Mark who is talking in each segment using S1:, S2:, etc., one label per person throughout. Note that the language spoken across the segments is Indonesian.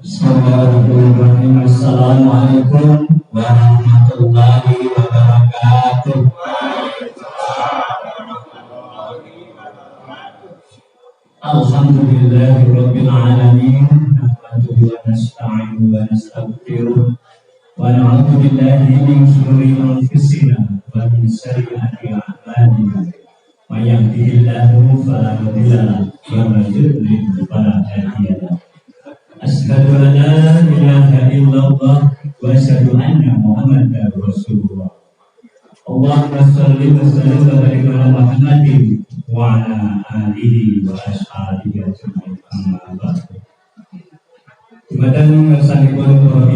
S1: Bismillahirrahmanirrahim. Assalamualaikum warahmatullahi wabarakatuh. Alhamdulillahirabbil alamin. Nahmaduhu wa nasta'inuhu wa nastaghfiruh wa na'udzu billahi min shururi anfusina wa min sayyiati a'malina. May yahdihillahu fala mudilla lahu wa may yudlil fala hadiya lahu. Asyhadu an la ilaha illallah wa asyhadu anna Muhammadar Rasulullah. Allahumma shalli wa sallim wa barik ala Muhammadin wa ala alihi wa ashabihi ajma'in. Amma ba'du. Dumateng ngarsanipun para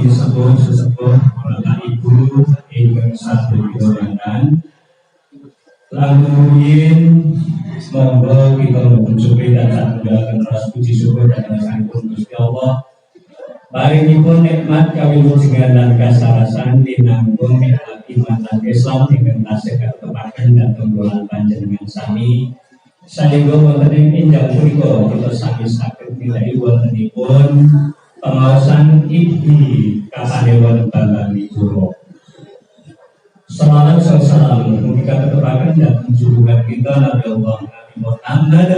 S1: sesepuh Bapak Ibu ingkang sampun didhawuhaken. Lamun semoga kita mencukupi dan menjalankan rasa puji syukur dan ngarsanipun Gusti Allah. Paringipun nikmat kawilujengan lan kasarasan dinanggung nikmat iman lan Islam ingkang tasih katepaken dhateng kula panjenengan sami. Saengga wonten ing injang punika kita sami saged nilai wontenipun pengaosan Ibni kapadewan Bambang Widoro. Salawat salam mugi katepaken dhateng junjungan kita Nabi Allah Nabi Muhammad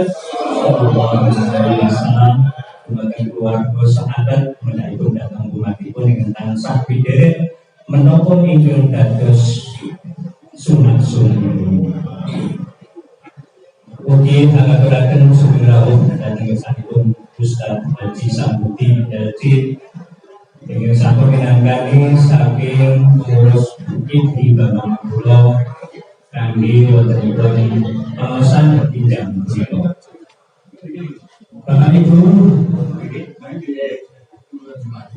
S1: sallallahu alaihi wasallam. Dumateng keluarga sahabat menawi datang umatipun dengan tansah pideret menapa injil dados sunat-sunat. Ugi ngaturaken sugeng dhateng sampun Ustaz Haji Sambuti Dalji ingkang sampun minangkani saking pengurus Ibni Bambang kula kangge wontenipun pengaosan pinjam menika. Bapak Ibu,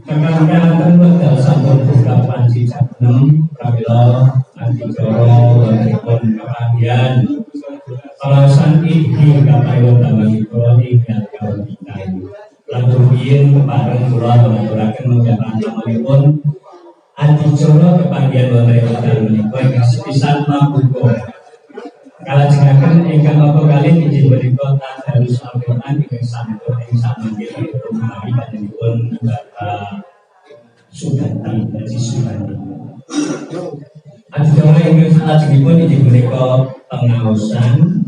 S1: kekancanan wekdal sampun buka panci jam 6 pramila adicara wontenipun kepagian pengaosan Ibni kapadewan Bambang Widoro ingkang kawengitan. Lan rumiyin kepareng kula ngaturaken menggah panjenenganipun adicara kepagian wonten menika ingkang sepisan mambuka. Kalajengaken ingkang apa kalih injil menika tadarus Al-Qur'an ingkang sampun ing samangke menawi panjenenganipun Bapak Sudanti Haji Sudanti. Adicara ingkang salajengipun injil menika pengaosan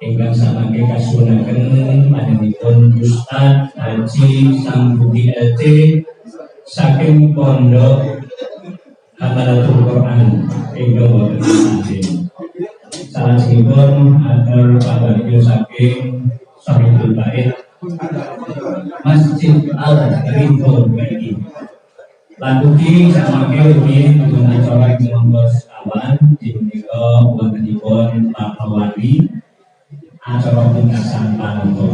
S1: ingkang samangke kasuwunaken panjenenganipun Ustaz Haji Sambuti LC saking Pondok Hamalatul Quran ingkang wonten ing salajengipun atur pabarya saking Sahibul Bait Masjid Al-Ridho Bait. Lan ugi samangke rumiyin dipun acara ing mangga sekawan dipunika wontenipun pawarni acara pungkasan panonton.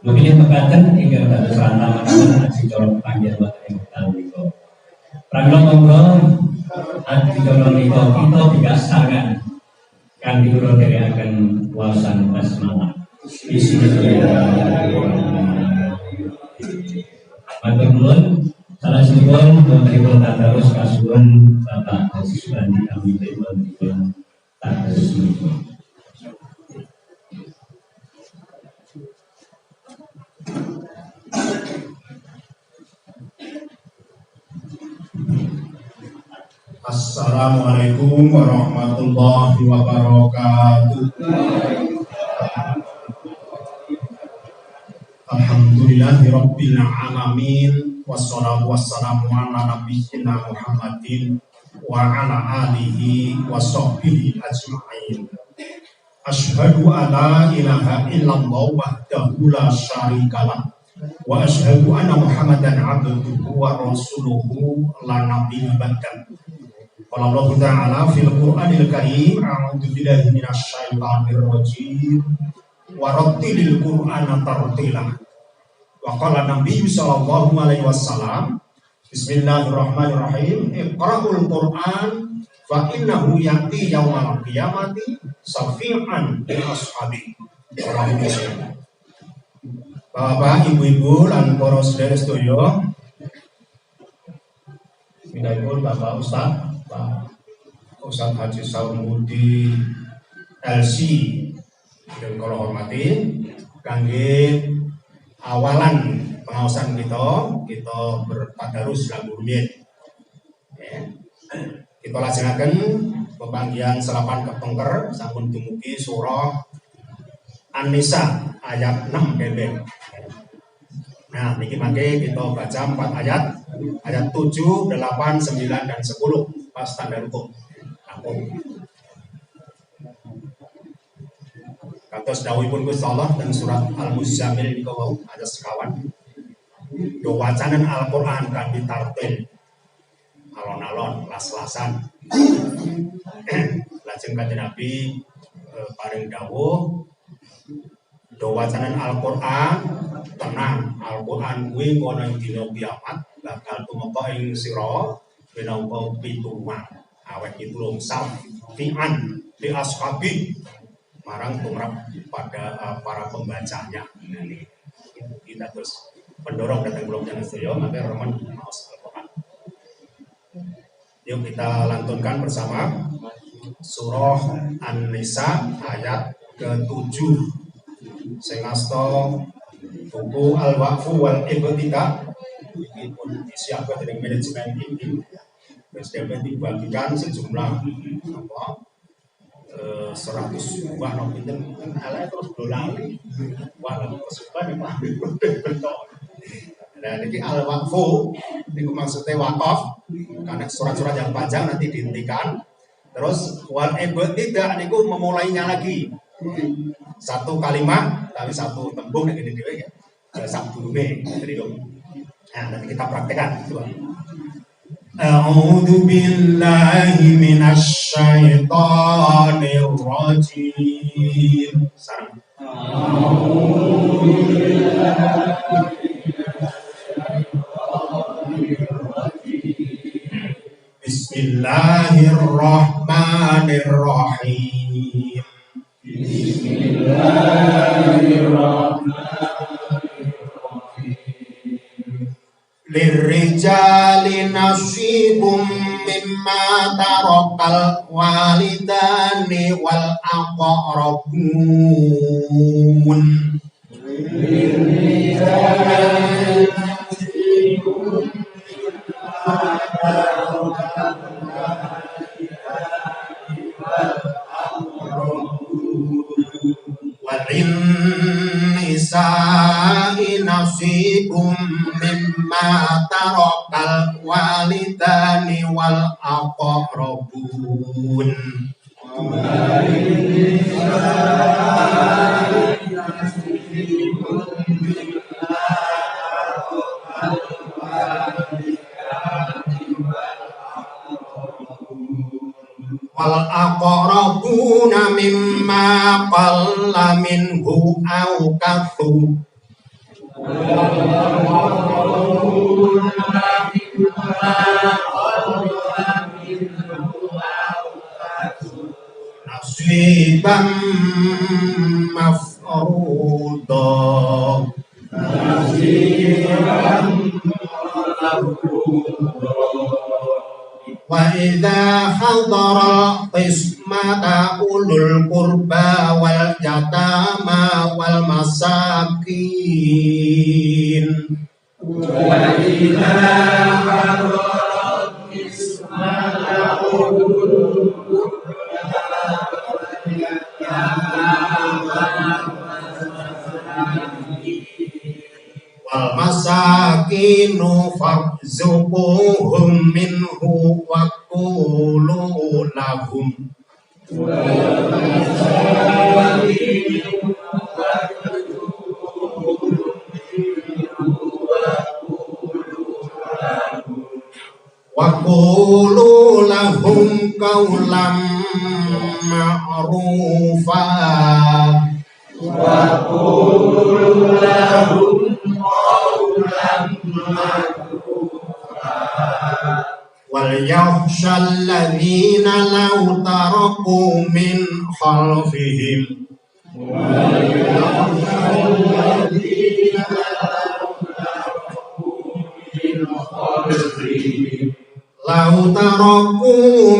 S1: Mugi mekaten ingkang dados rantaman acara panggihan wonten ing wekdal menika. Pramila monggo acara menika kita dikasaken kami kula dherekaken wawasan basmalah. Bismillahirrahmanirrahim. Matur nuwun salajengipun wontenipun tadarus kasuwun Bapak Haji Sudanti kami wontenipun tadarus menika.
S2: Assalamualaikum warahmatullahi wabarakatuh. Alhamdulillahirabbil alamin wassalatu wassalamu ala nabiyyina Muhammadin wa ala alihi washabbihi ajma'in. Asyhadu alla ilaha illallah wahdahu la syarikalah wa asyhadu anna Muhammadan abduhu wa rasuluhu la nabiyya ba'dahu. Qala Allah Ta'ala fil Qur'anil Karim, a'udzu billahi minasy syaithanir rajim wa rattilil Qur'ana tartila. Wa qala Nabi sallallahu alaihi wasallam, bismillahirrahmanirrahim, iqra'ul Qur'an fa innahu ya'ti yaumal qiyamati safi'an li ashabi. Bapak, ibu-ibu lan para sedherek sedaya, minangka Bapak Pak Ustaz Haji Sambuti LC yang kula hormati kangge awalan pengawasan kita bertadarus lagu rumiyin. Ya. Kita lajengaken pepanggihan selapan kepengker sampun dumugi surah An-Nisa ayat 6 bebek. Nah, niki mangke kita baca 4 ayat 7, 8, 9 dan 10 pas standar hukum. Kados dawuhipun Gusti Allah dan surat Al-Muzammil niku wau ayat sekawan. Do wacanan Al-Qur'an kan ditartil alon-alon las-lasan. Lajeng Kanjeng Nabi paring dawuh do wacanan Al-Qur'an tenang, Al-Qur'an kuwi ana ing dina kiamat bakal tumeka ing sira minangka pitulungan awet pitulung safian li ashabi marang tumrap pada para pembacanya. Ini kita terus pendorong datang belum jangan sedaya maka remen maos Al-Qur'an. Yuk kita lantunkan bersama surah An-Nisa ayat ke-7. Sing asta buku Al-Waqfu wal Ibtida iki pun disiapkan dari manajemen ini. Terus dapat dibagikan sejumlah 100 buah pinten ala terus dolali wah kesukaan Pak. Nah niki Al-Waqfu niku maksudnya wakaf karena surat-surat yang panjang nanti dihentikan. Terus wal ibtida niku memulainya lagi. Satu kalimat tapi satu tembung nek dhewe ya. Sabdurunge jadi dong. Nah nanti kita praktekkan coba. A'udzu billahi minasy syaithanir rajim. Sareng. A'udzu billahi Bismillahirrahmanirrahim. Lirijali nasibum mimma tarakal walidani wal aqrabun. Lirijali nasibum mimma tarakal walidani wal aqrabun. Walin nisa'i nasibum mimma tarakal walidani wal aqrabun. Wal aqrabuna mimma qalla minhu aw kathu. Nasiban mafruḍa. Wa idza hadara qismata ulul qurba wal yatama wal masakin. Wa idza hadara qismata ulul qurba wal yatama wal masakinu farzuquhum minhu wa qulu lahum. Wa qulu lahum qawlan ma'rufa. Wa qulu lahum wal yakhshal ladzina law taraku min khalfihim law taraku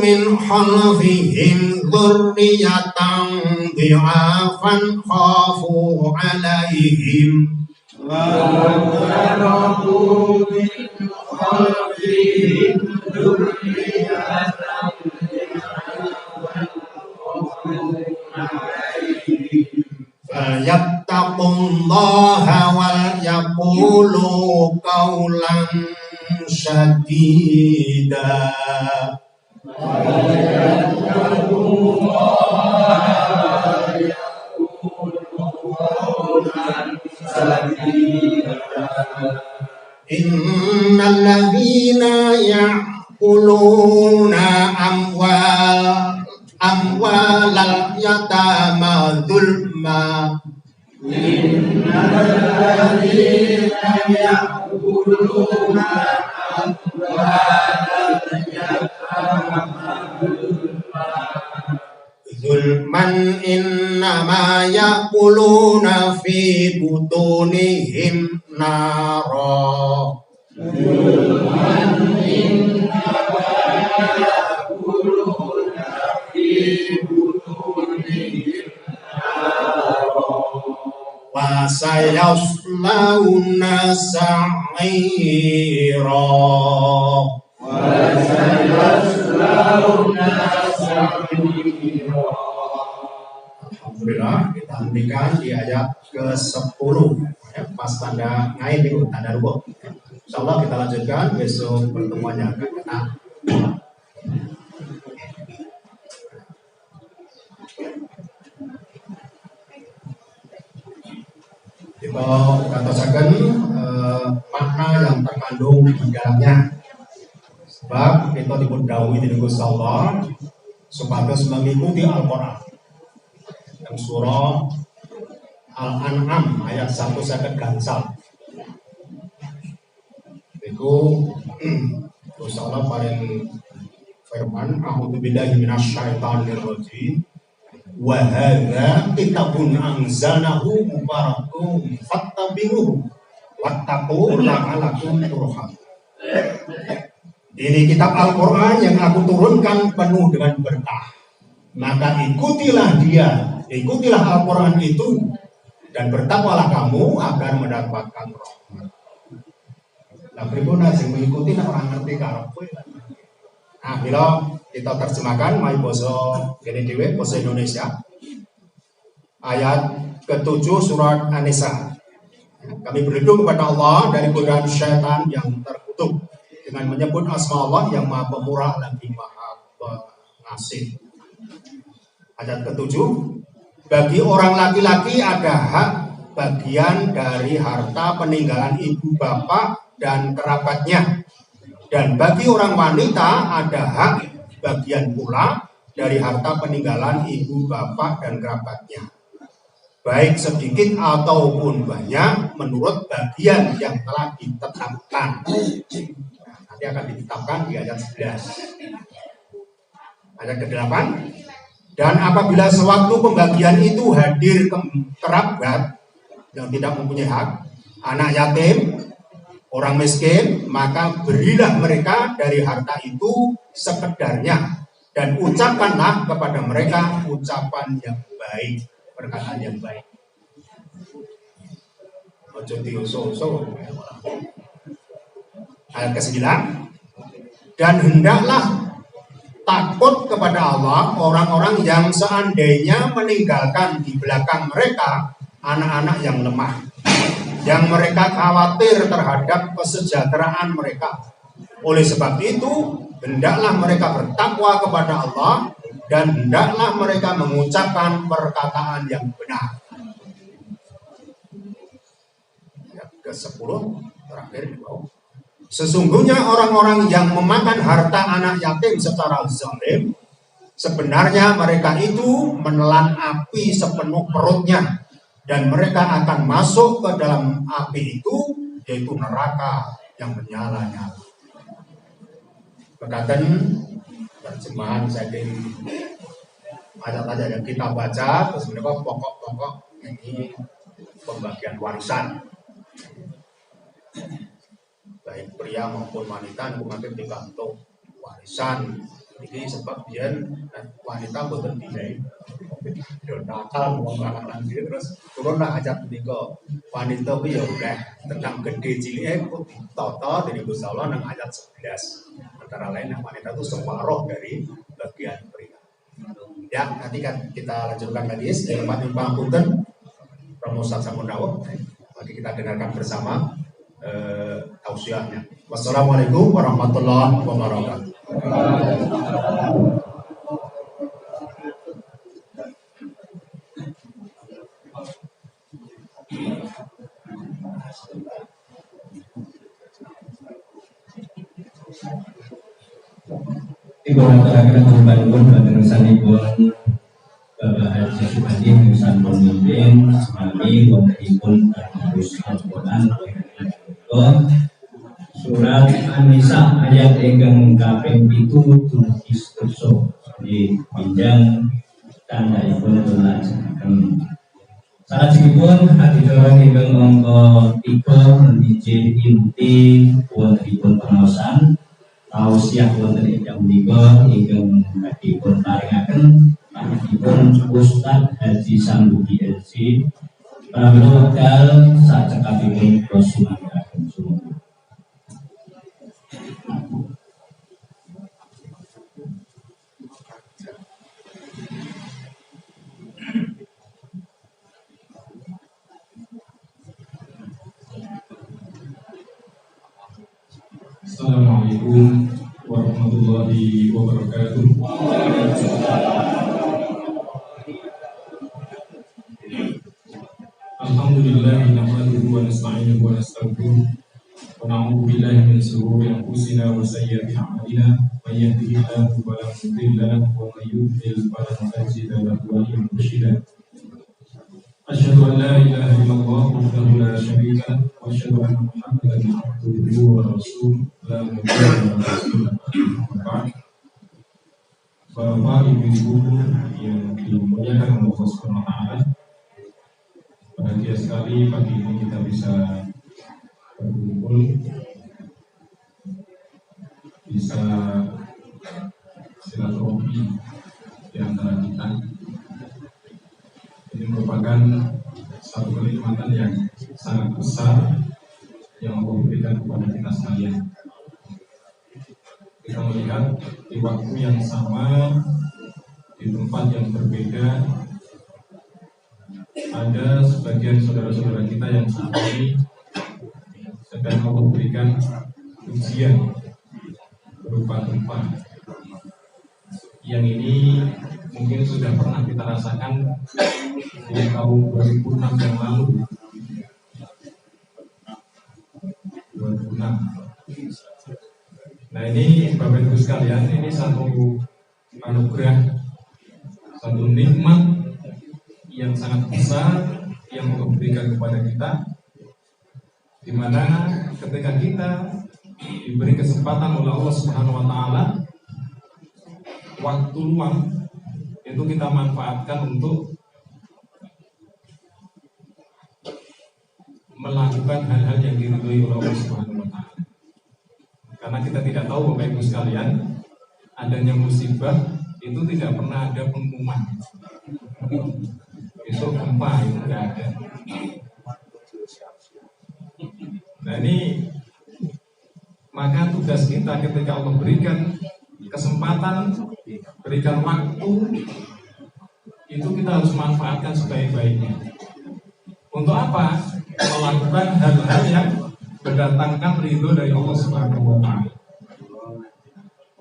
S2: min khalfihim dzurriyyatan dhi'afan khafu 'alaihim Falyattaqullaha wal yaqulu qawlan sadida. Innal ladzina ya'kuluna amwalal yatama dzulma zulman innama ya'kuluna fi butunihim nara. Wa sayaslawna sa'ira. Alhamdulillah, kita hentikan di ayat ke-10 ya, pas tanda ngain itu, tanda rukuk. Insyaallah kita lanjutkan besok pertemuannya akan datang. Kita katakan makna yang terkandung di dalamnya. Sebab kita dipundhawuhi dening Gusti Allah supados mengikuti Al-Qur'an. Yang surah Al-An'am ayat 150 gangsal. Iku Gusti Allah paring firman, a'udzu billahi minasyaitonir rajim. Wa hadza kitabun anzalnahu mubarakun fattabi'uhu wattaqu la'allakum turhamun. Ini kitab Al-Qur'an yang aku turunkan penuh dengan berkah. Maka ikutilah dia, ikutilah Al-Qur'an itu dan bertakwalah kamu agar mendapatkan rahmat. Lah pripun sing mengikuti nek ora ngerti karepe. Nah, bila kita terjemahkan mai basa kene dhewe basa Indonesia. Ayat ke-7 surat An-Nisa. Kami berlindung kepada Allah dari godaan syaitan yang terkutuk dengan menyebut asma Allah yang Maha Pemurah lagi Maha Pengasih. Ayat ke-7, bagi orang laki-laki ada hak bagian dari harta peninggalan ibu bapak dan kerabatnya. Dan bagi orang wanita ada hak bagian pula dari harta peninggalan ibu bapak dan kerabatnya. Baik sedikit ataupun banyak menurut bagian yang telah ditetapkan. Nanti akan ditetapkan di ayat 11. Ayat ke-8. Dan apabila sewaktu pembagian itu hadir kerabat yang tidak mempunyai hak, anak yatim, orang miskin, maka berilah mereka dari harta itu sekedarnya dan ucapkanlah kepada mereka ucapan yang baik, perkataan yang baik. Ojo dioso-oso. Ayat ke-9. Dan hendaklah takut kepada Allah orang-orang yang seandainya meninggalkan di belakang mereka anak-anak yang lemah, yang mereka khawatir terhadap kesejahteraan mereka. Oleh sebab itu, hendaklah mereka bertakwa kepada Allah dan hendaklah mereka mengucapkan perkataan yang benar. Ayat ke-10 terakhir di bawah. Sesungguhnya orang-orang yang memakan harta anak yatim secara zalim, sebenarnya mereka itu menelan api sepenuh perutnya, dan mereka akan masuk ke dalam api itu, yaitu neraka yang menyala-nyala. Berkatan terjemahan saking ayat-ayat yang kita baca, terus mereka pokok-pokok ini pembagian warisan. Baik pria maupun wanita mungkin dibantu warisan. Ini sebab dia wanita boten dinilai Yo nakal wong lanang iki terus turun nak ajak menika. Wanita ku ya udah tentang gede cilike kok ditata dari Gusti Allah nang ayat 11. Antara lain yang wanita itu separuh dari bagian pria. Ya, nanti kan kita lanjutkan lagi. Selamat pangapunten Romo sampun dawuh. Mari kita dengarkan bersama tausiahnya. Wassalamualaikum warahmatullahi wabarakatuh.
S1: Ibu akan membangun penerusanipun Bapak Haji Supandi Musan Pemimpin Semami Wontenipun Terus Al-Quran Surat An-Nisa ayat ingkang kaping 7 dumugi sedasa di pinjang tandhaipun tulajaken. Salajengipun hadidara ingkang angka 3 izin inti wontenipun pengaosan tausiah wonten ingkang menika ingkang dipun paringaken panjenenganipun Ustaz Haji Sambudi LC pramila wekdal sacekapipun kula sumanggaken sumangga.
S3: Assalamualaikum warahmatullahi wabarakatuh. Alhamdulillah nahmaduhu wa nasta'inuhu wa nastaghfiruh wa na'udzu billahi min shururi anfusina wa sayyiati a'malina may yahdihillahu fala mudilla lahu wa may yudlil fala hadiya lahu waliyyan mursyida. Asyhadu an la ilaha illallah wahdahu la syarika lahu wa asyhadu anna Muhammadan abduhu wa rasuluh la nabiyya wa rasulullah. Bapak Ibu yang dimuliakan Allah Subhanahu wa taala, bahagia sekali pagi ini kita bisa berkumpul, bisa silaturahmi di antara kita. Ini merupakan satu kenikmatan yang sangat besar yang Allah berikan kepada kita sekalian. Kita melihat di waktu yang sama, di tempat yang berbeda, ada sebagian saudara-saudara kita yang saat ini sedang Allah berikan ujian berupa gempa. Yang ini mungkin sudah pernah kita rasakan di tahun 2006 yang lalu. 2006. Nah ini Bapak Ibu sekalian, ini satu anugerah, satu nikmat yang sangat besar yang Allah berikan kepada kita, di mana ketika kita diberi kesempatan oleh Allah Subhanahu wa taala, waktu luang itu kita manfaatkan untuk melakukan hal-hal yang diridhoi oleh Allah Subhanahu wa taala. Karena kita tidak tahu Bapak Ibu sekalian, adanya musibah itu tidak pernah ada pengumuman. Itu gempa itu tidak ada. Nah ini maka tugas kita ketika Allah berikan kesempatan, berikan waktu, itu kita harus manfaatkan sebaik-baiknya. Untuk apa? Melakukan hal-hal yang mendatangkan ridho dari Allah Subhanahu wa taala.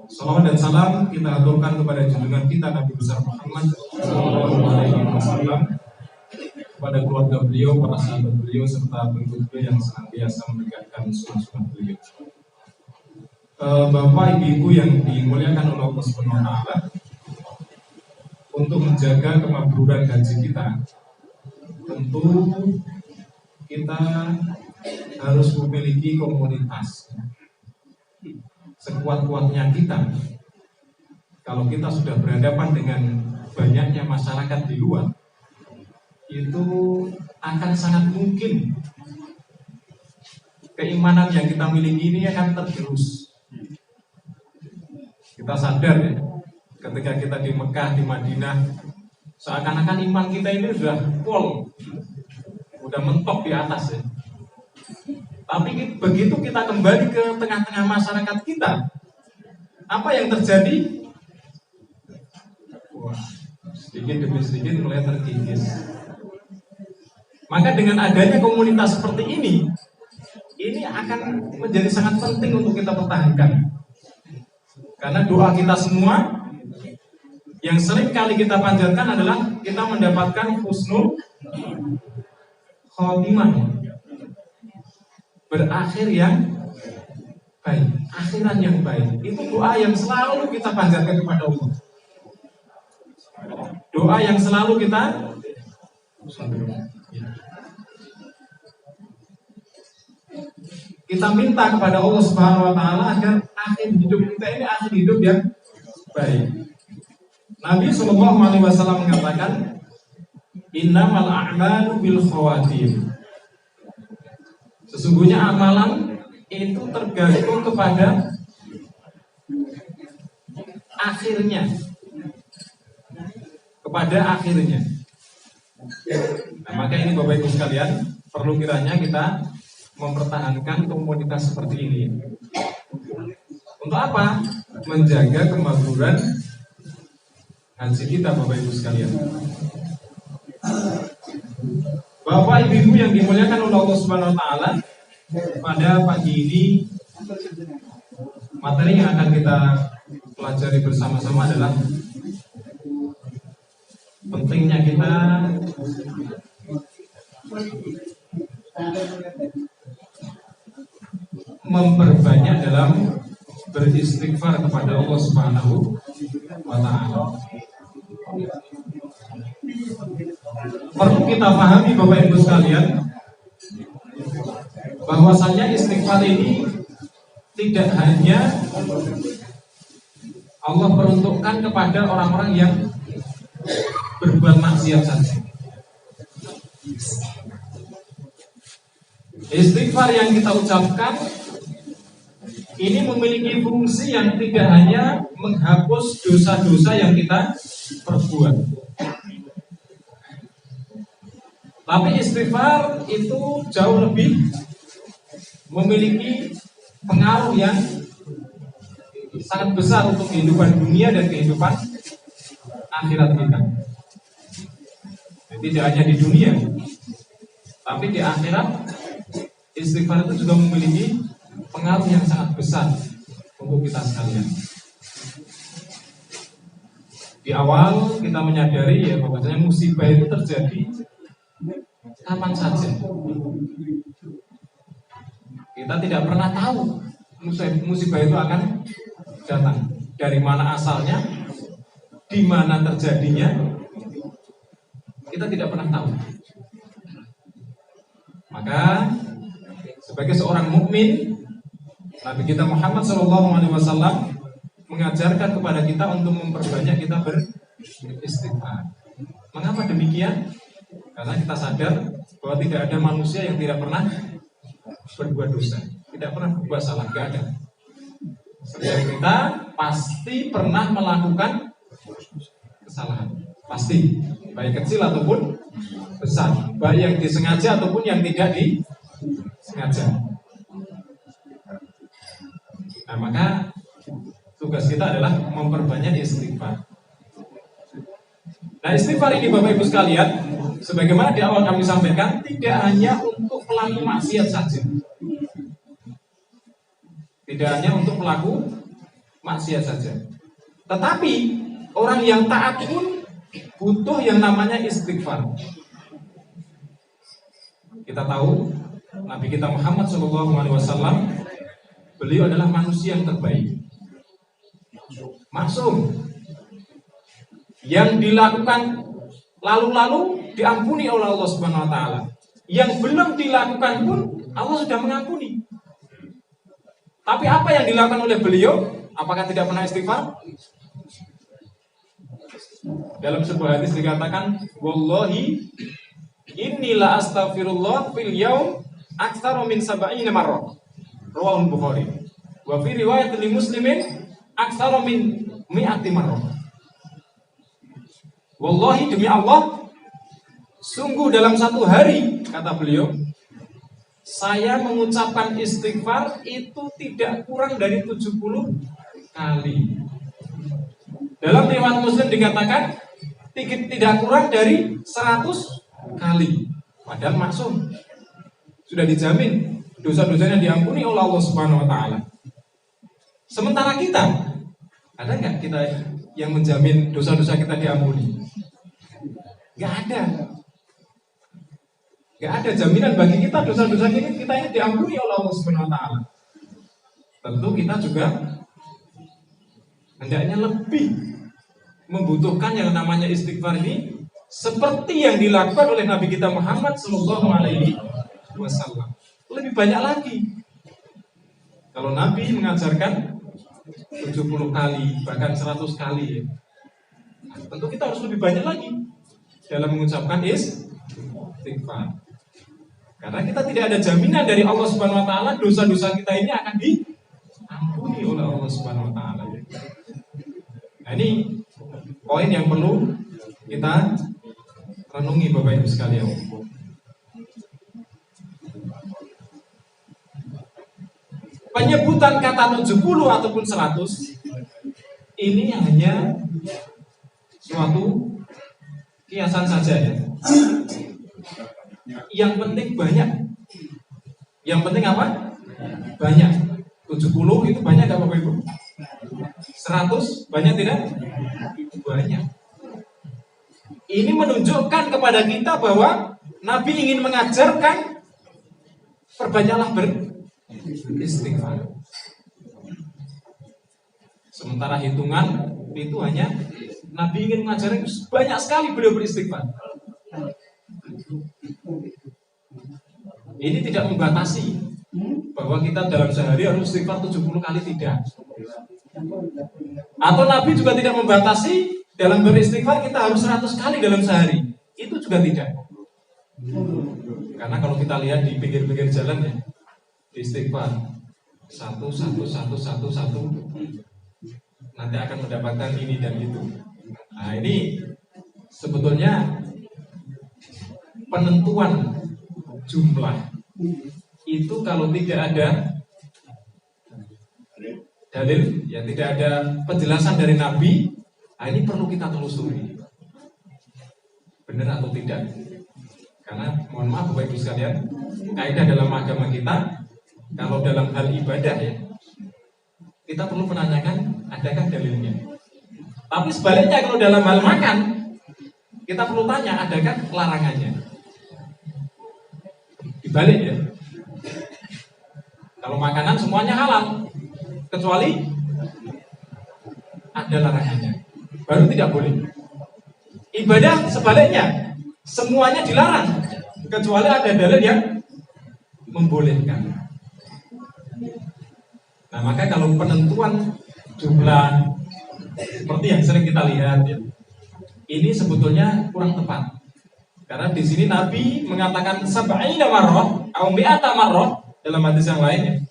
S3: Salawat dan salam kita aturkan kepada junjungan kita Nabi besar Muhammad sallallahu alaihi wasallam, kepada keluarga beliau, para sahabat beliau, serta pengikut beliau yang senantiasa menegakkan sunnah-sunnah beliau. Bapak Ibu yang dimuliakan oleh Allah Subhanahu wa taala, untuk menjaga kemakburan haji kita, tentu kita harus memiliki komunitas. Sekuat-kuatnya kita, kalau kita sudah berhadapan dengan banyaknya masyarakat di luar, itu akan sangat mungkin keimanan yang kita miliki ini akan tergerus. Kita sadar ya, ketika kita di Mekah, di Madinah, Seakan-akan iman kita ini sudah full, udah mentok di atas ya. Tapi begitu kita kembali ke tengah-tengah masyarakat kita, apa yang terjadi? Wah, sedikit demi sedikit mulai terkikis. Maka dengan adanya komunitas seperti ini akan menjadi sangat penting untuk kita pertahankan. Karena doa kita semua yang sering kali kita panjatkan adalah kita mendapatkan husnul khotimah, berakhir yang baik, akhiran yang baik. Itu doa yang selalu kita panjatkan kepada Allah. Doa yang selalu kita minta kepada Allah Subhanahu wa taala agar akhir hidup kita ini akhir hidup yang baik. Nabi sallallahu alaihi wasallam mengatakan, "Innamal a'malu bil khawatim." Sesungguhnya amalan itu tergantung kepada akhirnya. Nah, maka ini Bapak Ibu sekalian, perlu kiranya kita mempertahankan komunitas seperti ini. Untuk apa? Menjaga kemakmuran haji kita, Bapak Ibu sekalian. Bapak Ibu yang dimuliakan oleh Allah Subhanahu wa taala, pada pagi ini materi yang akan kita pelajari bersama-sama adalah pentingnya kita memperbanyak dalam beristighfar kepada Allah Subhanahu wa taala. Perlu kita pahami Bapak Ibu sekalian, bahwasanya istighfar ini tidak hanya Allah peruntukkan kepada orang-orang yang berbuat maksiat saja. Istighfar yang kita ucapkan ini memiliki fungsi yang tidak hanya menghapus dosa-dosa yang kita perbuat, tapi istighfar itu jauh lebih memiliki pengaruh yang sangat besar untuk kehidupan dunia dan kehidupan akhirat kita. Tidak hanya di dunia, tapi di akhirat istighfar itu juga memiliki pengaruh yang sangat besar untuk kita sekalian. Di awal kita menyadari ya bahwasanya musibah itu terjadi kapan saja. Kita tidak pernah tahu musibah itu akan datang, dari mana asalnya, di mana terjadinya, kita tidak pernah tahu. Maka sebagai seorang mukmin, Nabi kita Muhammad SAW mengajarkan kepada kita untuk memperbanyak kita beristighfar. Mengapa demikian? Karena kita sadar bahwa tidak ada manusia yang tidak pernah berbuat dosa, tidak pernah berbuat salah, tidak ada. Setiap kita pasti pernah melakukan kesalahan, pasti, baik kecil ataupun besar, baik yang disengaja ataupun yang tidak disengaja. Nah, maka tugas kita adalah memperbanyak istighfar. Nah, istighfar ini Bapak Ibu sekalian, sebagaimana di awal kami sampaikan, tidak hanya untuk pelaku maksiat saja. Tidak hanya untuk pelaku maksiat saja. Tetapi orang yang taat pun butuh yang namanya istighfar. Kita tahu Nabi kita Muhammad SAW, beliau adalah manusia yang terbaik, maksum, yang dilakukan lalu-lalu diampuni oleh Allah Subhanahu wa taala. Yang belum dilakukan pun Allah sudah mengampuni. Tapi apa yang dilakukan oleh beliau? Apakah tidak pernah istighfar? Dalam sebuah hadis dikatakan, wallahi inni la astaghfirullah fil yaum aktsara min 70 marrah. Rawahul Bukhari. Wa fi riwayat li Muslimin aktsara min 100 marrah. Wallahi demi Allah, sungguh dalam satu hari, kata beliau, saya mengucapkan istighfar itu tidak kurang dari 70 kali. Dalam riwayat Muslim dikatakan tidak kurang dari 100 kali. Padahal maksum, sudah dijamin dosa-dosanya diampuni oleh Allah Subhanahu wa taala. Sementara kita, ada nggak kita yang menjamin dosa-dosa kita diampuni? Nggak ada. Nggak ada jaminan bagi kita dosa-dosa kita ini diampuni oleh Allah Subhanahu wa taala. Tentu kita juga hendaknya lebih membutuhkan yang namanya istighfar ini seperti yang dilakukan oleh Nabi kita Muhammad Sallallahu Alaihi Wasallam. Lebih banyak lagi. Kalau Nabi mengajarkan 70 kali, bahkan 100 kali, tentu kita harus lebih banyak lagi dalam mengucapkan istighfar. Karena kita tidak ada jaminan dari Allah Subhanahu wa taala dosa-dosa kita ini akan diampuni oleh Allah Subhanahu wa taala. Nah, ini poin yang perlu kita renungi Bapak Ibu sekalian. Penyebutan kata 70 ataupun 100 ini hanya suatu kiasan saja ya. Yang penting banyak. Yang penting apa? Banyak. 70 itu banyak gak Bapak Ibu? 100 banyak tidak? Banyak. Ini menunjukkan kepada kita bahwa Nabi ingin mengajarkan perbanyaklah beristighfar. Sementara hitungan itu hanya Nabi ingin mengajarkan banyak sekali beliau beristighfar. Ini tidak membatasi bahwa kita dalam sehari harus istighfar 70 kali, tidak. Atau Nabi juga tidak membatasi dalam beristighfar kita harus 100 kali dalam sehari. Itu juga tidak. Karena kalau kita lihat di pinggir-pinggir jalan ya, istighfar 1, 1, 1, 1, 1, nanti akan mendapatkan ini dan itu. Nah, ini sebetulnya penentuan jumlah itu kalau tidak ada dalil, ya tidak ada penjelasan dari Nabi, nah ini perlu kita telusuri benar atau tidak. Karena mohon maaf Bapak Ibu sekalian, kaidah dalam agama kita, kalau dalam hal ibadah ya, kita perlu menanyakan adakah dalilnya. Tapi sebaliknya kalau dalam hal makan, kita perlu tanya adakah larangannya. Dibalik ya. Kalau makanan semuanya halal, kecuali ada larangannya, baru tidak boleh. Ibadah sebaliknya, semuanya dilarang, kecuali ada dalil yang membolehkan. Nah, maka kalau penentuan jumlah seperti yang sering kita lihat ya, ini sebetulnya kurang tepat. Karena di sini Nabi mengatakan sab'ina marrah atau mi'ata marrah dalam hadis yang lainnya.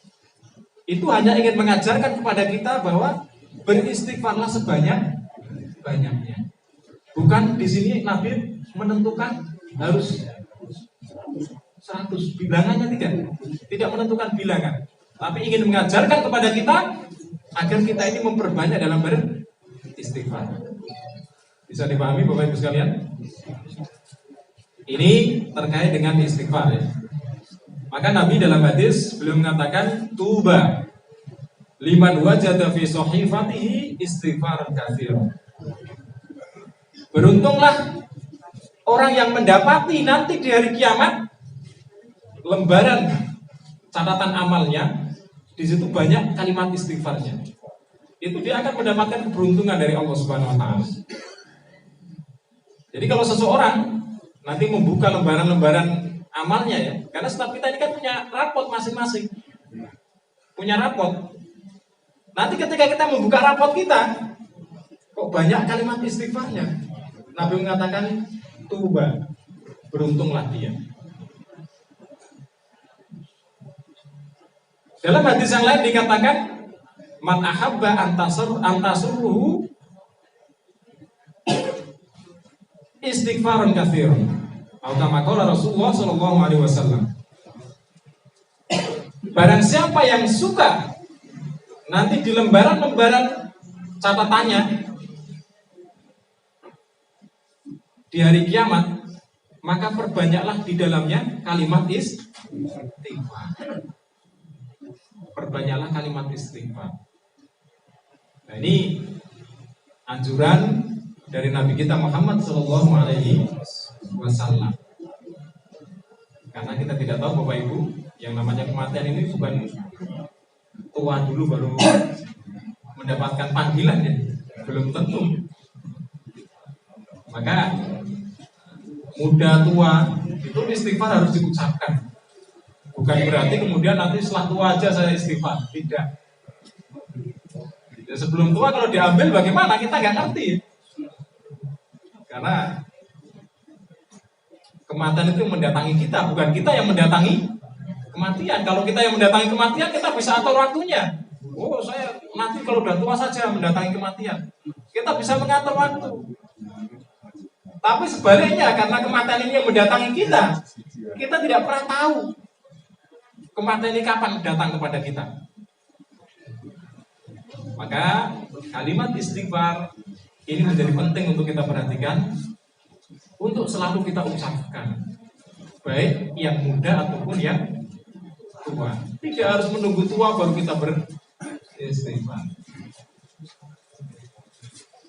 S3: Itu hanya ingin mengajarkan kepada kita bahwa beristighfarlah sebanyak-banyaknya. Bukan di sini Nabi menentukan harus 100, bilangannya tidak menentukan bilangan. Tapi ingin mengajarkan kepada kita agar kita ini memperbanyak dalam beristighfar. Bisa dipahami Bapak Ibu sekalian? Ini terkait dengan istighfar ya. Maka Nabi dalam hadis beliau mengatakan tuba liman wajada fi sahifatihi istighfaran katsiran. Beruntunglah orang yang mendapati nanti di hari kiamat lembaran catatan amalnya, di situ banyak kalimat istighfarnya. Itu dia akan mendapatkan keberuntungan dari Allah Subhanahu wa taala. Jadi kalau seseorang nanti membuka lembaran-lembaran amalnya ya, karena setiap kita ini kan punya rapot masing-masing. Punya rapot. Nanti ketika kita membuka rapot kita, kok banyak kalimat istighfarnya. Nabi mengatakan tuba, beruntunglah dia. Dalam hadis yang lain dikatakan man ahabba antasruhu istighfarun katsirun. Atau kama qala Rasulullah sallallahu alaihi wasallam. Barang siapa yang suka nanti di lembaran-lembaran catatannya di hari kiamat, maka perbanyaklah di dalamnya kalimat istighfar. Perbanyaklah kalimat istighfar. Nah, ini anjuran dari Nabi kita Muhammad Sallallahu Alaihi Wasallam. Karena kita tidak tahu Bapak Ibu, yang namanya kematian ini bukan tua dulu baru mendapatkan panggilan ya, belum tentu. Maka muda tua itu istighfar harus diucapkan. Bukan berarti kemudian nanti setelah tua aja saya istighfar, tidak. Ya, sebelum tua kalau diambil bagaimana kita nggak ngerti. Karena kematian itu mendatangi kita, bukan kita yang mendatangi kematian. Kalau kita yang mendatangi kematian, kita bisa atur waktunya. Oh, saya nanti kalau udah tua saja mendatangi kematian. Kita bisa mengatur waktu. Tapi sebaliknya, karena kematian ini yang mendatangi kita, kita tidak pernah tahu kematian ini kapan datang kepada kita. Maka kalimat istighfar ini menjadi penting untuk kita perhatikan, untuk selalu kita ucapkan, baik yang muda ataupun yang tua. Tidak harus menunggu tua baru kita beristighfar.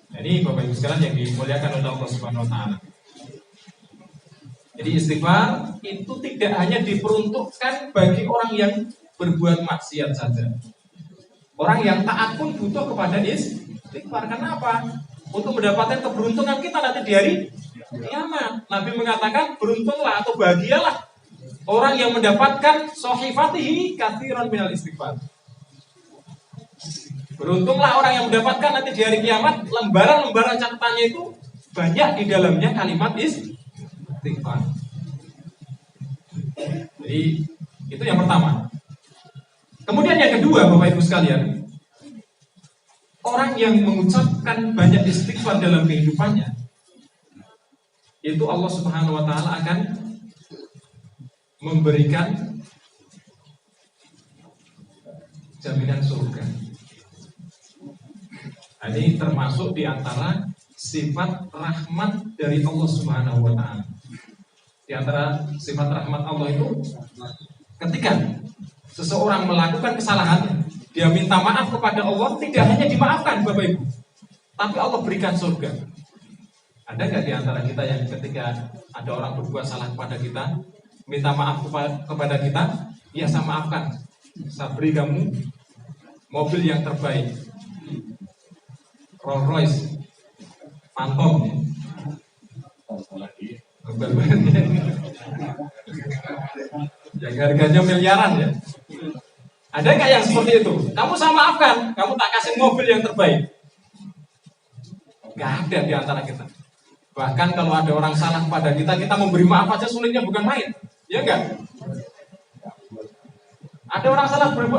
S3: Jadi Bapak Ibu sekalian yang dimuliakan oleh Allah Subhanahu wa taala. Jadi istighfar itu tidak hanya diperuntukkan bagi orang yang berbuat maksiat saja. Orang yang taat pun butuh kepada istighfar. Kenapa? Untuk mendapatkan keberuntungan kita nanti di hari kiamat. Nabi mengatakan beruntunglah atau bahagialah orang yang mendapatkan sohifatihi katsiran minal istighfar. Beruntunglah orang yang mendapatkan nanti di hari kiamat lembaran-lembaran catatannya itu banyak di dalamnya kalimat istighfar. Jadi itu yang pertama. Kemudian yang kedua, Bapak Ibu sekalian, orang yang mengucapkan banyak istighfar dalam kehidupannya, itu Allah Subhanahu wa taala akan memberikan jaminan surga. Ini termasuk di antara sifat rahmat dari Allah Subhanahu wa taala. Di antara sifat rahmat Allah itu ketika seseorang melakukan kesalahan, dia minta maaf kepada Allah, tidak hanya dimaafkan Bapak Ibu, tapi Allah berikan surga. Ada nggak di antara kita yang ketika ada orang berbuat salah kepada kita, minta maaf kepada kita, ya saya maafkan, saya beri kamu mobil yang terbaik, Rolls Royce, Phantom, yang harganya miliaran ya. Ada nggak yang seperti itu? Kamu saya maafkan, kamu tak kasih mobil yang terbaik. Nggak ada di antara kita. Bahkan kalau ada orang salah kepada kita, kita memberi maaf aja sulitnya bukan main, ya enggak? Ada orang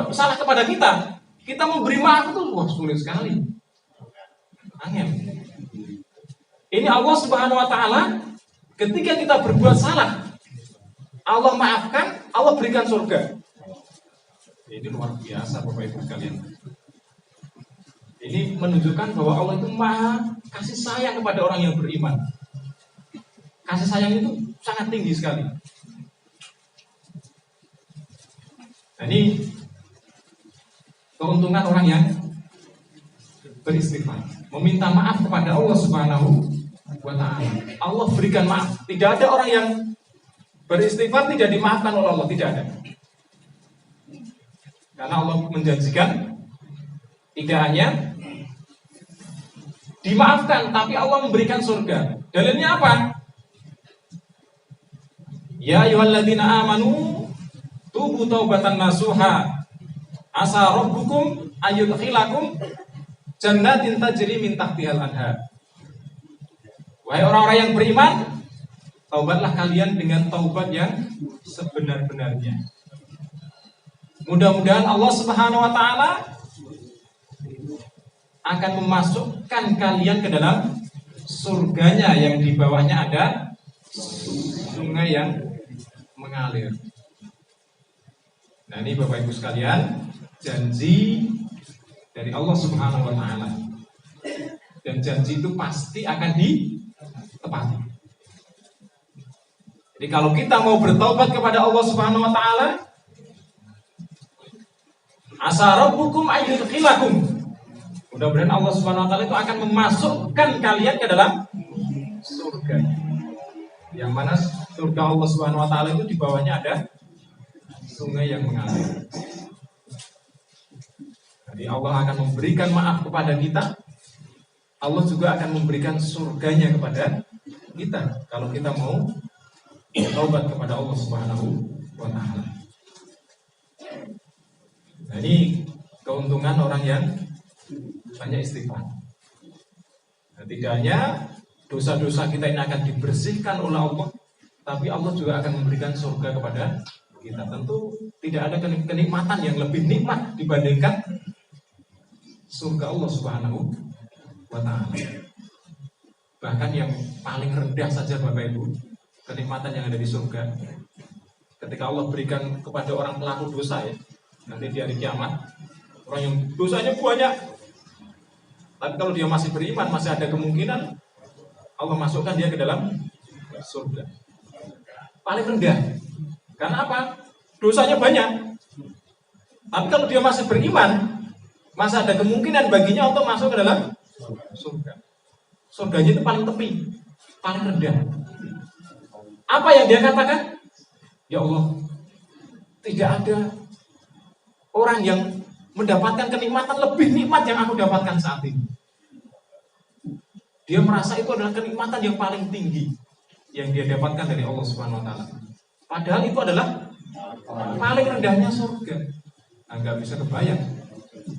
S3: salah kepada kita, kita memberi maaf itu wah sulit sekali. Angin. Ini Allah Subhanahu wa taala ketika kita berbuat salah, Allah maafkan, Allah berikan surga. Ini luar biasa Bapak Ibu sekalian. Ini menunjukkan bahwa Allah itu maha kasih sayang kepada orang yang beriman. Kasih sayang itu sangat tinggi sekali. Nah, ini keuntungan orang yang beristighfar, meminta maaf kepada Allah Subhanahu wa taala. Allah berikan maaf. Tidak ada orang yang beristighfar tidak dimaafkan oleh Allah, tidak ada. Karena Allah menjanjikan tidak hanya dimaafkan, tapi Allah memberikan surga. Dalilnya apa? Ya ayyuhalladzina amanu tubu taubatan nasuha asa rabbukum ayyudkhilakum jannatin tajri min tahtihal anhar. Wahai orang-orang yang beriman, taubatlah kalian dengan taubat yang sebenar-benarnya. Mudah-mudahan Allah Subhanahu wa taala akan memasukkan kalian ke dalam surganya yang di bawahnya ada sungai yang mengalir. Nah, ini Bapak Ibu sekalian, janji dari Allah Subhanahu wa taala. Dan janji itu pasti akan ditepati. Jadi kalau kita mau bertobat kepada Allah Subhanahu wa taala, asa rabbukum ayyudkhilakum. Mudah-mudahan Allah Subhanahu wa taala itu akan memasukkan kalian ke dalam surga. Yang mana surga Allah Subhanahu wa taala itu di bawahnya ada sungai yang mengalir. Jadi Allah akan memberikan maaf kepada kita. Allah juga akan memberikan surganya kepada kita kalau kita mau bertobat kepada Allah Subhanahu wa taala. Nah, ini keuntungan orang yang banyak istighfar. Nah, tidak hanya dosa-dosa kita ini akan dibersihkan oleh Allah, tapi Allah juga akan memberikan surga kepada kita. Tentu tidak ada kenikmatan yang lebih nikmat dibandingkan surga Allah Subhanahu wa taala. Bahkan yang paling rendah saja Bapak Ibu, kenikmatan yang ada di surga, ketika Allah berikan kepada orang pelaku dosa ya, nanti di hari kiamat, orang yang dosanya banyak, tapi kalau dia masih beriman, masih ada kemungkinan Allah masukkan dia ke dalam surga. Paling rendah. Karena apa? Dosanya banyak. Tapi kalau dia masih beriman, masih ada kemungkinan baginya untuk masuk ke dalam surga. Surganya itu paling tepi, paling rendah. Apa yang dia katakan? Ya Allah, tidak ada orang yang mendapatkan kenikmatan lebih nikmat yang aku dapatkan saat ini. Dia merasa itu adalah kenikmatan yang paling tinggi yang dia dapatkan dari Allah Subhanahu wa taala. Padahal itu adalah paling rendahnya surga. Nah, nggak bisa kebayang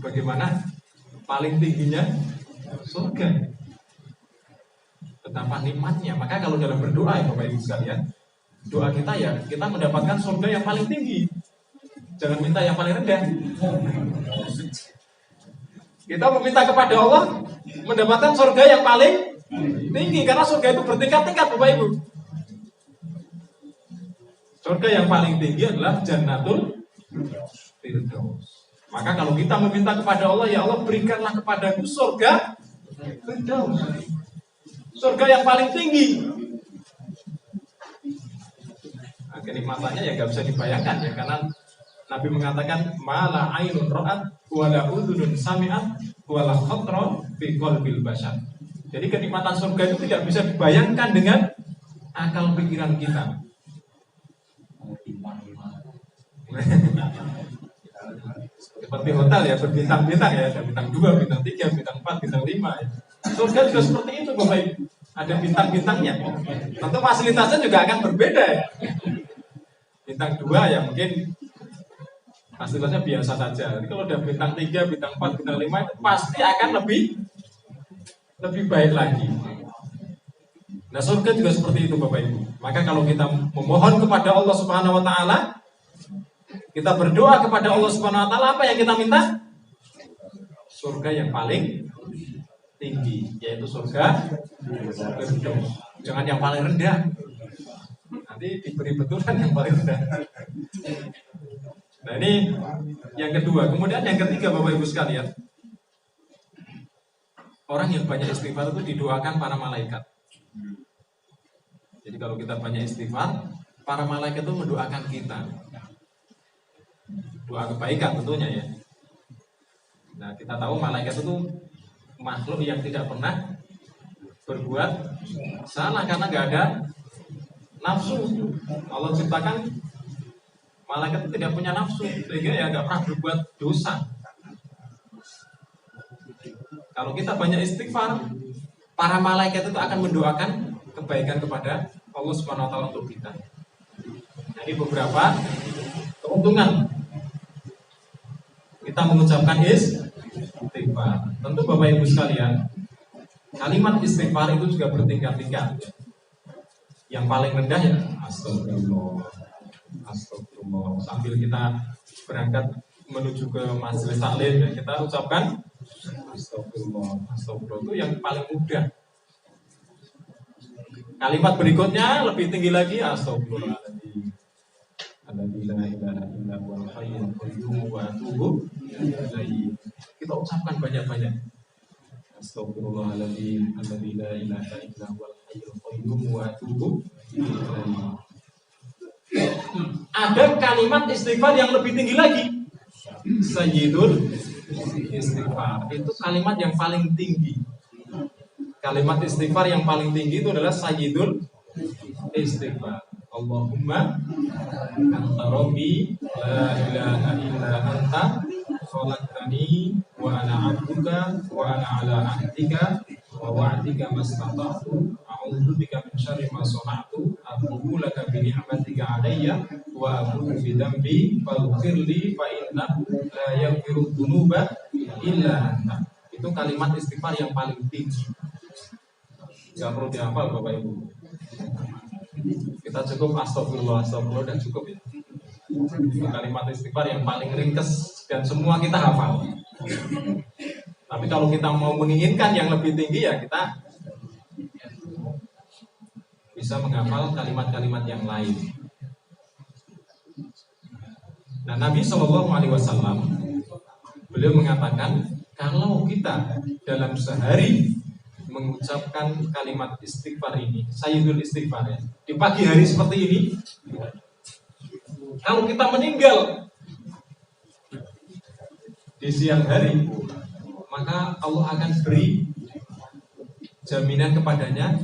S3: bagaimana paling tingginya surga. Betapa nikmatnya. Maka kalau dalam berdoa ya Bapak Ibu sekalian, doa kita ya kita mendapatkan surga yang paling tinggi. Jangan minta yang paling rendah. Kita meminta kepada Allah mendapatkan surga yang paling tinggi, karena surga itu bertingkat-tingkat Bapak Ibu. Surga yang paling tinggi adalah Jannatul Firdaus. Maka kalau kita meminta kepada Allah, ya Allah berikanlah kepadaku surga Firdaus, surga yang paling tinggi. Nah, kenikmatannya ya nggak bisa dibayangkan ya, karena Nabi mengatakan mala ainun ra'at wala udhunun sami'at wala khatra fi qalbil bashar. Jadi kenikmatan surga itu tidak bisa dibayangkan dengan akal pikiran kita. Seperti hotel ya, berbintang-bintang ya, ada bintang 2, bintang 3, bintang 4, bintang 5 ya. Surga juga seperti itu Bapak Ibu. Ada bintang-bintangnya. Tentu fasilitasnya juga akan berbeda ya. Bintang 2 ya mungkin fasilitasnya biasa saja. Jadi kalau udah bintang 3, bintang 4, bintang 5 itu pasti akan lebih baik lagi. Nah, surga juga seperti itu Bapak Ibu. Maka kalau kita memohon kepada Allah Subhanahu wa taala, kita berdoa kepada Allah Subhanahu wa taala, apa yang kita minta? Surga yang paling tinggi, yaitu surga Firdaus. Jangan yang paling rendah. Nanti diberi betulan yang paling rendah. Nah, ini yang kedua. Kemudian yang ketiga Bapak Ibu sekalian, orang yang banyak istighfar itu didoakan para malaikat. Jadi kalau kita banyak istighfar, para malaikat itu mendoakan kita. Doa kebaikan tentunya ya. Nah, kita tahu malaikat itu makhluk yang tidak pernah berbuat salah karena nggak ada nafsu. Allah ciptakan malaikat itu tidak punya nafsu, sehingga ya nggak pernah berbuat dosa. Kalau kita banyak istighfar, para malaikat itu akan mendoakan kebaikan kepada Allah Subhanahu wa taala untuk kita. Jadi beberapa keuntungan kita mengucapkan istighfar. Tentu Bapak Ibu sekalian, kalimat istighfar itu juga bertingkat-tingkat. Yang paling rendah ya astagfirullah, astagfirullah. Sambil kita berangkat menuju ke majelis taklim, kita ucapkan astagfirullah, astagfirullah. Itu yang paling mudah. Kalimat berikutnya lebih tinggi lagi, astagfirullahaladzim. Alladzi la ilaha illa huwal hayyul qayyum wa atubu ilaihi. Kita ucapkan banyak-banyak. Astagfirullahaladzim. Alladzi la ilaha illa huwal hayyul qayyum wa atubu ilaihi. Ada kalimat istighfar yang lebih tinggi lagi. Sayyidul istighfar. Itu kalimat yang paling tinggi. Kalimat istighfar yang paling tinggi itu adalah sayyidul istighfar. Allahumma anta rabbi la ilaha illa anta khalaqtani wa ana 'abduka wa ana 'ala ahdika wa wa'dika mastata'tu a'udzu bika min syarri ma sana'tu abu'u laka bi ni'matika 'alayya wa abu'u bi dhanbi faghfir li fa innahu la yaghfiru dzunuba illa anta. Itu kalimat istighfar yang paling tinggi. Enggak perlu dihafal Bapak Ibu. Kita cukup astagfirullah dan cukup ya. Itu kalimat istighfar yang paling ringkes dan semua kita hafal. Tapi kalau kita mau menginginkan yang lebih tinggi ya kita bisa menghafal kalimat-kalimat yang lain. Nah, Nabi SAW beliau mengatakan kalau kita dalam sehari mengucapkan kalimat istighfar ini, sayyidul istighfar ya, di pagi hari seperti ini, kalau kita meninggal di siang hari, maka Allah akan beri jaminan kepadanya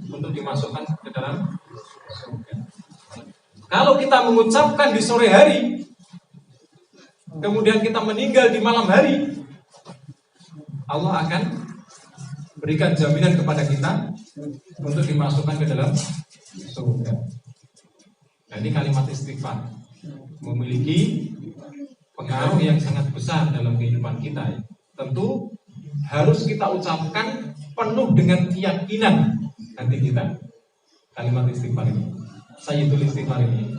S3: untuk dimasukkan ke dalam surga. Kalau kita mengucapkan di sore hari, kemudian kita meninggal di malam hari, Allah akan berikan jaminan kepada kita untuk dimasukkan ke dalam surga. Nah, ini kalimat istighfar memiliki pengaruh yang sangat besar dalam kehidupan kita. Tentu harus kita ucapkan penuh dengan keyakinan hati kita. Kalimat istighfar ini, sayyidul istighfar ini,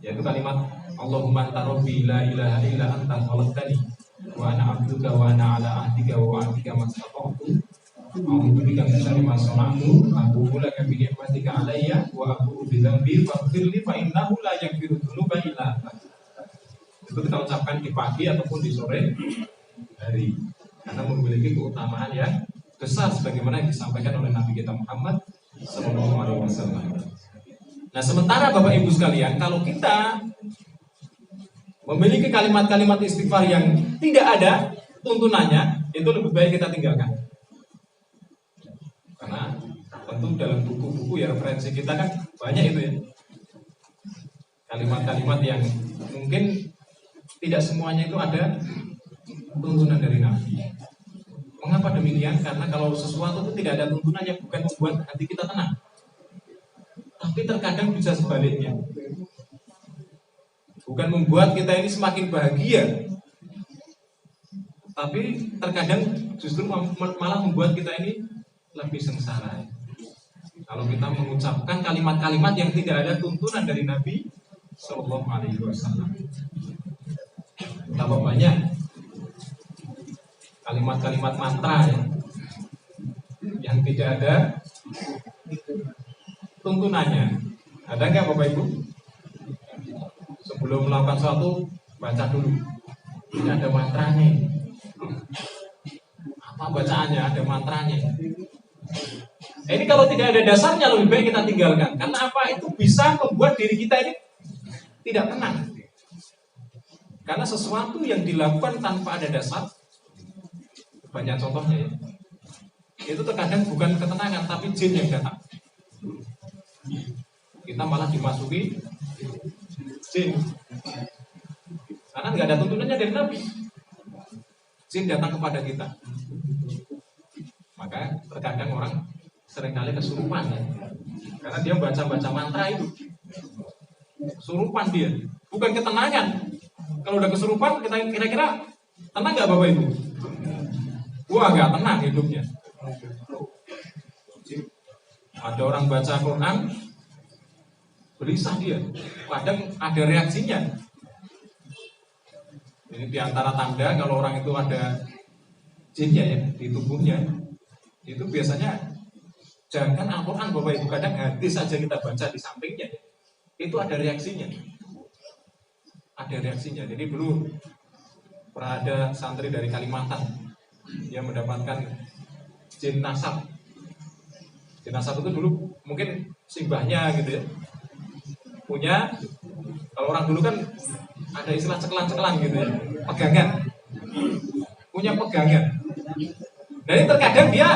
S3: yaitu kalimat Allahumma anta rabbi la ilaha illa anta khalaqtani wa ana 'abduka wa ana 'ala ahdika wa wa'dika mastata'tu a'udzu bika min syarri ma sana'tu abu'u laka bi ni'matika 'alayya wa abu'u bi dhanbi faghfir li fa innahu la yaghfiru dzunuba illa anta. Itu kita ucapkan di pagi ataupun di sore hari karena memiliki keutamaan yang besar sebagaimana yang disampaikan oleh Nabi kita Muhammad sallallahu alaihi wasallam. Nah, sementara Bapak Ibu sekalian, kalau kita memiliki kalimat-kalimat istighfar yang tidak ada tuntunannya, itu lebih baik kita tinggalkan. Karena tentu dalam buku-buku ya referensi kita kan banyak itu ya. Kalimat-kalimat yang mungkin tidak semuanya itu ada tuntunan dari Nabi. Mengapa demikian? Karena kalau sesuatu itu tidak ada tuntunannya bukan membuat hati kita tenang. Tapi terkadang bisa sebaliknya. Bukan membuat kita ini semakin bahagia, tapi terkadang justru malah membuat kita ini lebih sengsara. Kalau kita mengucapkan kalimat-kalimat yang tidak ada tuntunan dari Nabi Sallallahu Alaihi Wasallam. Betapa banyak kalimat-kalimat mantra ya, yang tidak ada tuntunannya. Ada nggak Bapak Ibu? Sebelum melakukan sesuatu, baca dulu. Ini ada mantranya. Apa bacaannya? Ada mantranya. Ini kalau tidak ada dasarnya lebih baik kita tinggalkan. Karena apa? Itu bisa membuat diri kita ini tidak tenang. Karena sesuatu yang dilakukan tanpa ada dasar, banyak contohnya ya. Itu terkadang bukan ketenangan, tapi jin yang datang. Kita malah dimasuki jin. Karena nggak ada tuntunannya dari Nabi. Jin datang kepada kita. Maka terkadang orang seringkali kesurupan ya. Karena dia baca-baca mantra itu. Kesurupan dia, bukan ketenangan. Kalau udah kesurupan, kita kira-kira tenang nggak Bapak Ibu? Wah, nggak tenang hidupnya. Ada orang baca Quran, gelisah dia. Kadang ada reaksinya. Ini diantara tanda kalau orang itu ada jinnya ya di tubuhnya, itu biasanya Jangan Al-Quran Bapak Ibu, kadang hadis saja kita baca di sampingnya, itu ada reaksinya. Ada reaksinya. Jadi dulu pernah ada santri dari Kalimantan yang mendapatkan jin nasab. Jin nasab itu dulu mungkin simbahnya gitu ya, punya. Kalau orang dulu kan ada istilah cekelan-cekelan gitu ya, pegangan, punya pegangan. Jadi terkadang dia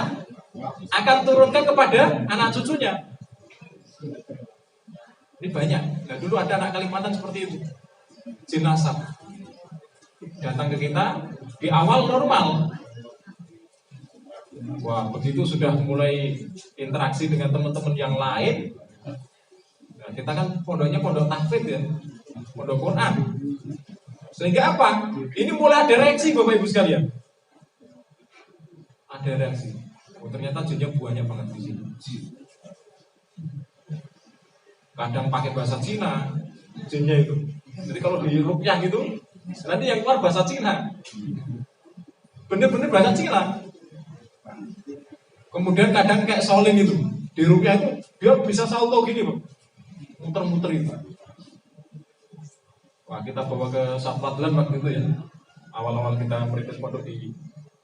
S3: akan turunkan kepada anak cucunya. Ini banyak. Nah dulu ada anak Kalimantan seperti itu, jin nasab datang ke kita di awal normal. Wah, begitu sudah mulai interaksi dengan teman-teman yang lain. Nah, kita kan pondoknya pondok tahfidz ya, pondok Quran. Sehingga apa? Ini mulai ada reaksi Bapak Ibu sekalian. Ada reaksi. Oh, ternyata jinnya banyak banget di sini. Kadang pakai bahasa Cina, jinnya itu. Jadi kalau di ruqyah gitu, nanti yang keluar bahasa Cina. Bener-bener bahasa Cina. Kemudian kadang kayak Solin itu, di ruqyah itu dia bisa salto gini, Pak. Muter-muter itu. Wah, kita bawa ke Sapladlan waktu itu ya. Awal-awal kita merintis pondok di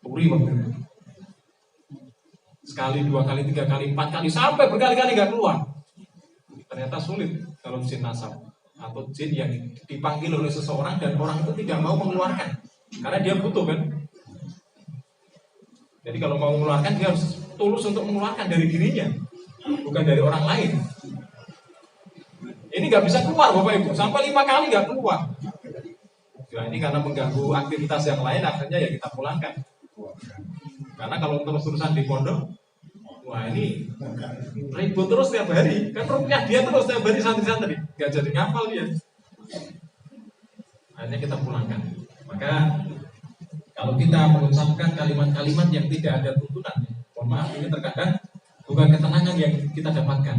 S3: Turi waktu itu. Sekali, 2 kali, 3 kali, 4 kali, sampai berkali-kali gak keluar. Ternyata sulit kalau jin nasab atau jin yang dipanggil oleh seseorang dan orang itu tidak mau mengeluarkan, karena dia butuh kan. Jadi kalau mau mengeluarkan dia harus tulus untuk mengeluarkan dari dirinya, bukan dari orang lain. Ini nggak bisa keluar Bapak Ibu, sampai 5 kali nggak keluar. Ya, ini karena mengganggu aktivitas yang lain, akhirnya ya kita pulangkan. Karena kalau terus-terusan di pondok, wah ini ribut terus tiap hari. Kan rupiah dia terus tiap hari santri-santri, nggak jadi ngapal dia. Akhirnya kita pulangkan. Maka kalau kita mengucapkan kalimat-kalimat yang tidak ada tuntunan, mohon maaf, ini terkadang bukan ketenangan yang kita dapatkan,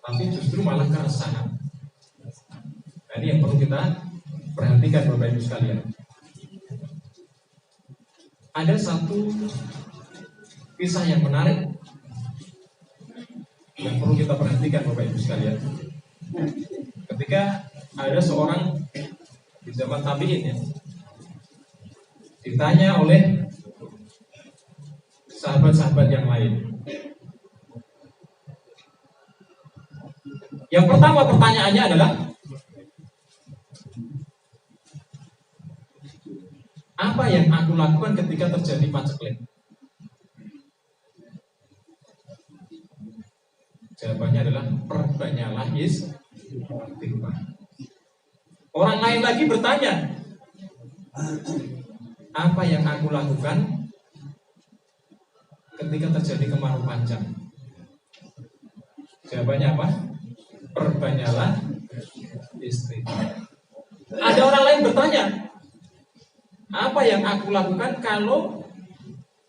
S3: tapi justru malah keresahan. Nah, ini yang perlu kita perhatikan Bapak Ibu sekalian. Ada satu kisah yang menarik yang perlu kita perhatikan Bapak Ibu sekalian. Ketika ada seorang di zaman tabi'in ya, ditanya oleh sahabat-sahabat yang lain. Yang pertama pertanyaannya adalah, apa yang aku lakukan ketika terjadi paceklik? Jawabannya adalah perbanyaklah istighfar. Orang lain lagi bertanya, apa yang aku lakukan ketika terjadi kemarau panjang? Jawabannya apa? Perbanyaklah istighfar. Ada orang lain bertanya, apa yang aku lakukan kalau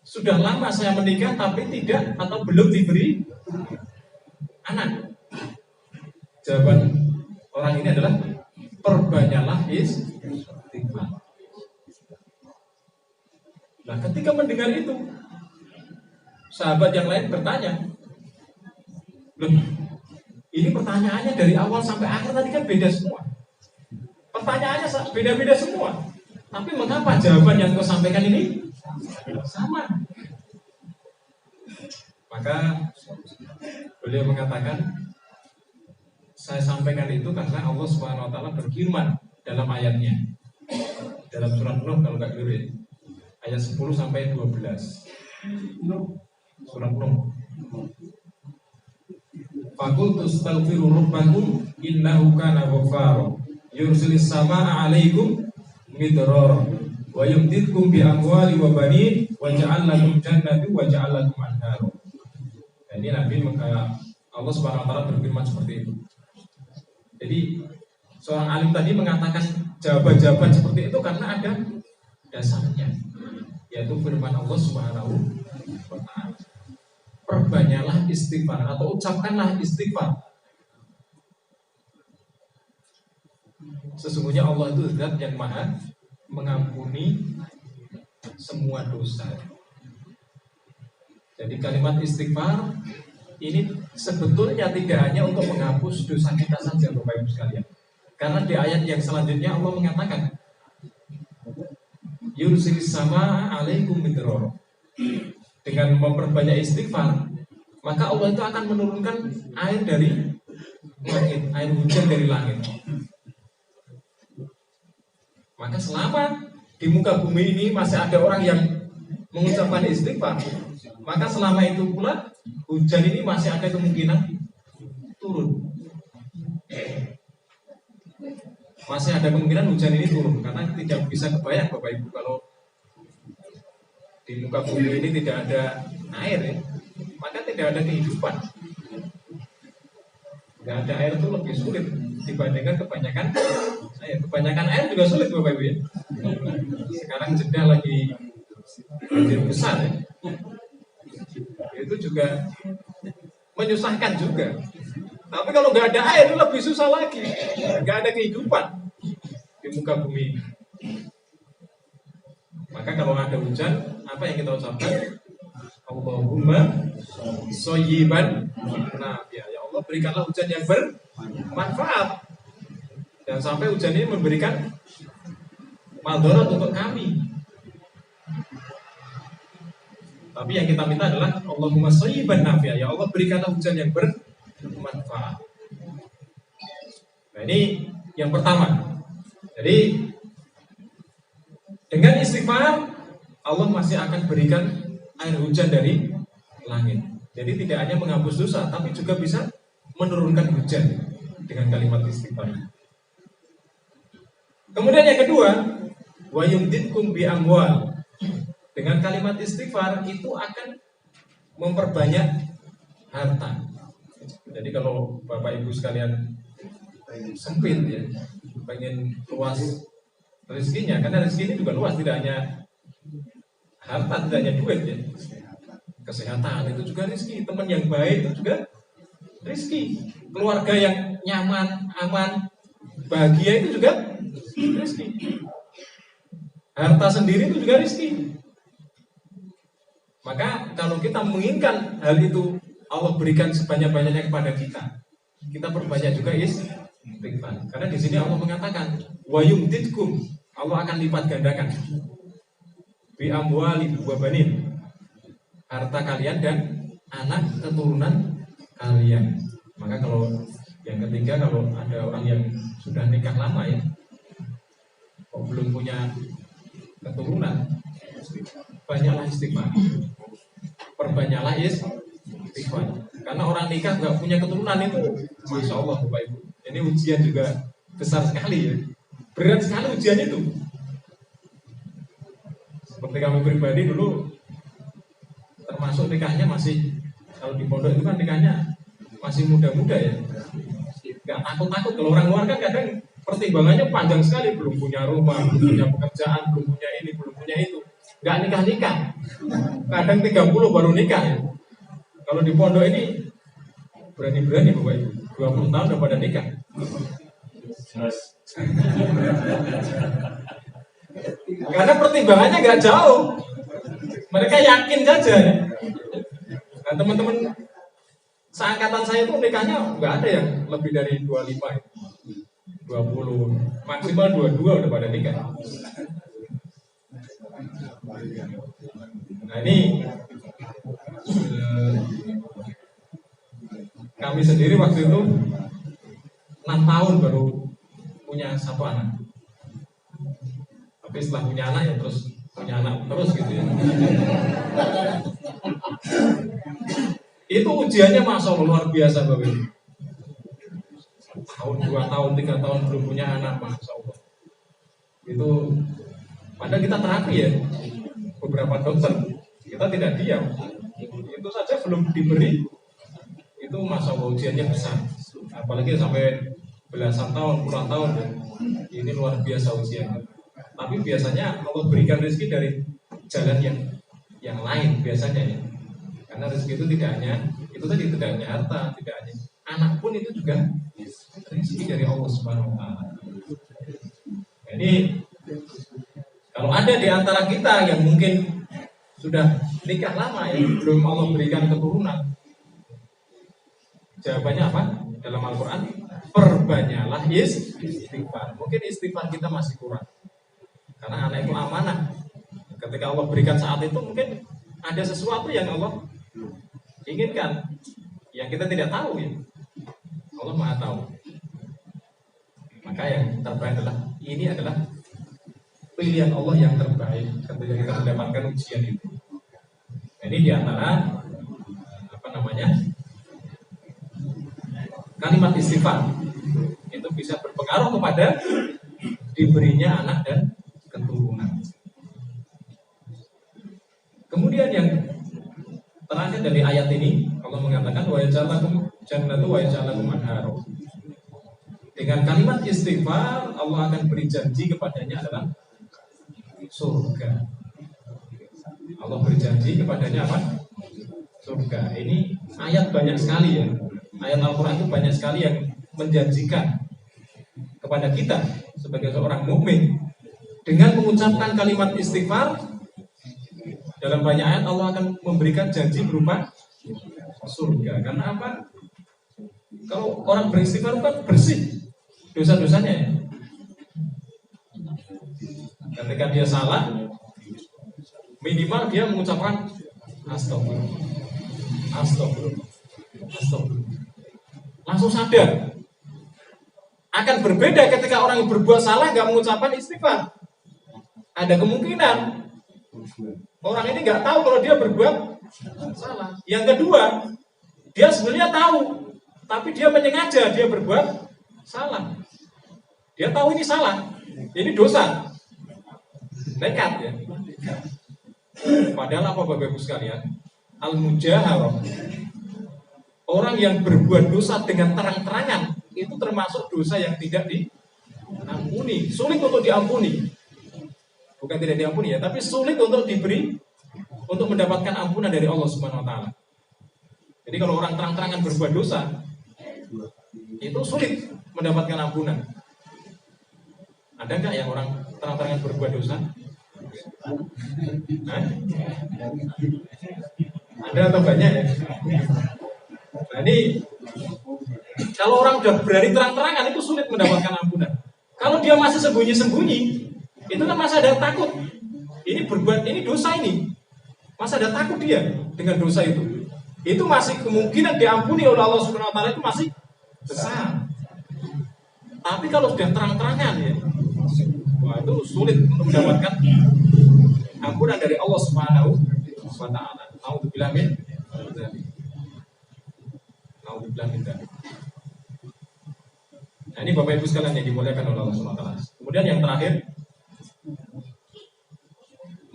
S3: sudah lama saya menikah tapi tidak atau belum diberi anak? Jawaban orang ini adalah perbanyaklah istighfar. Nah, ketika mendengar itu, sahabat yang lain bertanya, loh, ini pertanyaannya dari awal sampai akhir tadi kan beda semua. Pertanyaannya beda-beda semua. Tapi mengapa jawaban yang kau sampaikan ini sama? Maka beliau mengatakan, saya sampaikan itu karena Allah SWT berfirman dalam ayatnya, dalam surat Nuh kalau nggak keliru ya, ayat 10 sampai 12. Surat Nuh. Faqultu astaghfiru rabbakum innahu kana ghaffara yursilis samaa'a 'alaikum midrara wa yumdidkum bi amwali wa banin wa ja'al lakum jannati wa ja'al lakum anhara. Nah, ini Nabi Allah Subhanahu wa taala berfirman seperti itu. Jadi seorang alim tadi mengatakan jawaban-jawaban seperti itu karena ada dasarnya, yaitu firman Allah Subhanahu wa taala. Perbanyaklah istighfar atau ucapkanlah istighfar. Sesungguhnya Allah itu zat yang maha mengampuni semua dosa. Jadi kalimat istighfar ini sebetulnya tidak hanya untuk menghapus dosa kita saja Bapak Ibu sekalian. Karena di ayat yang selanjutnya Allah mengatakan yursilis sama alaikum midrara. Dengan memperbanyak istighfar, maka Allah itu akan menurunkan air dari langit, air hujan dari langit. Maka selama di muka bumi ini masih ada orang yang mengucapkan istighfar, maka selama itu pula hujan ini masih ada kemungkinan turun. Masih ada kemungkinan hujan ini turun, karena tidak bisa kebayang Bapak Ibu kalau di muka bumi ini tidak ada air ya, maka tidak ada kehidupan. Tidak ada air itu lebih sulit dibandingkan kebanyakan air. Kebanyakan air juga sulit Bapak Ibu ya. Sekarang Jeddah lagi banjir besar ya. Itu juga menyusahkan juga. Tapi kalau nggak ada air itu lebih susah lagi. Nggak ada kehidupan di muka bumi ini. Maka kalau ada hujan, apa yang kita ucapkan? Allahumma shayyiban nafi'a. Ya Allah, berikanlah hujan yang bermanfaat. Dan sampai hujan ini memberikan madarat untuk kami. Tapi yang kita minta adalah Allahumma shayyiban nafi'a. Ya Allah, berikanlah hujan yang bermanfaat. Nah, ini yang pertama. Jadi dengan istighfar Allah masih akan berikan air hujan dari langit. Jadi tidak hanya menghapus dosa, tapi juga bisa menurunkan hujan dengan kalimat istighfar. Kemudian yang kedua, wa yumditkum bi amwal. Dengan kalimat istighfar itu akan memperbanyak harta. Jadi kalau Bapak Ibu sekalian sempit ya, pengen luas rezekinya, karena rezeki ini juga luas, tidak hanya harta, tidak hanya duit ya. Kesehatan itu juga rezeki, teman yang baik itu juga rezeki, keluarga yang nyaman, aman, bahagia itu juga rezeki. Harta sendiri itu juga rezeki. Maka kalau kita menginginkan hal itu Allah berikan sebanyak-banyaknya kepada kita, kita perbanyak juga istighfar. Karena di sini Allah mengatakan wa yumditkum, Allah akan lipat gandakan bi amwali wa banin, harta kalian dan anak keturunan kalian. Maka kalau yang ketiga, kalau ada orang yang sudah nikah lama ya, kok belum punya keturunan, banyaklah istighfar. Perbanyaklah istighfar. Karena orang nikah nggak punya keturunan itu, masya Allah Bapak Ibu, ini ujian juga besar sekali ya. Berat sekali ujian itu. Seperti kami pribadi dulu, termasuk nikahnya masih, kalau di pondok itu kan nikahnya masih muda-muda ya. Gak takut-takut. Kalau orang luar kan kadang pertimbangannya panjang sekali, belum punya rumah, belum punya pekerjaan, belum punya ini, belum punya itu. Gak nikah-nikah. Kadang 30 baru nikah ya. Kalau di pondok ini berani-berani Bapak Ibu, 20 tahun udah pada nikah. Karena pertimbangannya nggak jauh, mereka yakin saja. Nah, teman-teman seangkatan saya itu nikahnya nggak ada yang lebih dari 25, 20, maksimal 22 udah pada nikah. Nah ini kami sendiri waktu itu 6 tahun baru punya satu anak. Tapi setelah punya anak ya terus punya anak terus gitu ya. Itu ujiannya masya Allah luar biasa Bapak. Tahun, 2 tahun, 3 tahun belum punya anak, masya Allah. Itu padahal kita terapi ya, beberapa dokter, kita tidak diam. Itu saja belum diberi, itu masya Allah ujiannya besar. Apalagi sampai belasan tahun, puluhan tahun, ini luar biasa ujiannya. Tapi biasanya Allah berikan rezeki dari jalan yang lain biasanya ya. Karena rezeki itu tidak hanya itu tadi, tidak hanya harta, tidak hanya anak pun itu juga rezeki dari Allah Subhanahu wa taala. Ini kalau ada di antara kita yang mungkin sudah nikah lama ya, belum Allah berikan keturunan, Jawabannya apa? Dalam Al-Quran, perbanyaklah istighfar. Mungkin istighfar kita masih kurang. Karena anak itu amanah. Ketika Allah berikan saat itu mungkin ada sesuatu yang Allah inginkan, yang kita tidak tahu ya. Allah Maha tahu. Maka yang terbaik adalah pilihan Allah yang terbaik ketika kita mendapatkan ujian itu. Ini diantara kalimat istighfar itu bisa berpengaruh kepada diberinya anak dan keturunan. Kemudian yang terakhir dari ayat ini Allah mengatakan wa yaj'alakum jannatu wa yaj'alakum anhara. Dengan kalimat istighfar Allah akan beri janji kepadanya adalah surga. Allah berjanji kepadanya apa? Surga. Ini ayat banyak sekali ya. Ayat Al-Quran itu banyak sekali yang menjanjikan kepada kita sebagai seorang mukmin dengan mengucapkan kalimat istighfar. Dalam banyak ayat Allah akan memberikan janji berupa surga. Karena apa? Kalau orang beristighfar kan bersih dosa-dosanya ya. Ketika dia salah, minimal dia mengucapkan astagfirullah, astagfirullah, astagfirullah. Langsung sadar. Akan berbeda ketika orang yang berbuat salah nggak mengucapkan istighfar. Ada kemungkinan orang ini nggak tahu kalau dia berbuat salah. Yang kedua, dia sebenarnya tahu, tapi dia menyengaja dia berbuat salah. Dia tahu ini salah, ini dosa, nekat ya. Padahal apa Bapak Ibu sekalian? Al-mujaharah, orang yang berbuat dosa dengan terang-terangan itu termasuk dosa yang tidak diampuni, sulit untuk diampuni. Bukan tidak diampuni ya, tapi sulit untuk diberi, untuk mendapatkan ampunan dari Allah Subhanahu wa taala. Jadi kalau orang terang-terangan berbuat dosa, itu sulit mendapatkan ampunan. Ada nggak yang orang terang-terangan berbuat dosa? Hah? Ada atau banyak ya? Nah ini kalau orang sudah berani terang-terangan itu sulit mendapatkan ampunan. Kalau dia masih sembunyi-sembunyi, itu kan masih ada takut. Ini berbuat, ini dosa ini. Masih ada takut dia dengan dosa itu. Itu masih kemungkinan diampuni oleh Allah Subhanahu wa taala itu masih besar. Tapi kalau sudah terang-terangan ya, wah itu sulit untuk mendapatkan ampunan dari Allah Subhanahu wa taala. Nauzubillah min dzalik. Nauzubillah min dzalik. Nah, ini Bapak Ibu sekalian yang dimuliakan oleh Allah Subhanahu wa taala. Kemudian yang terakhir,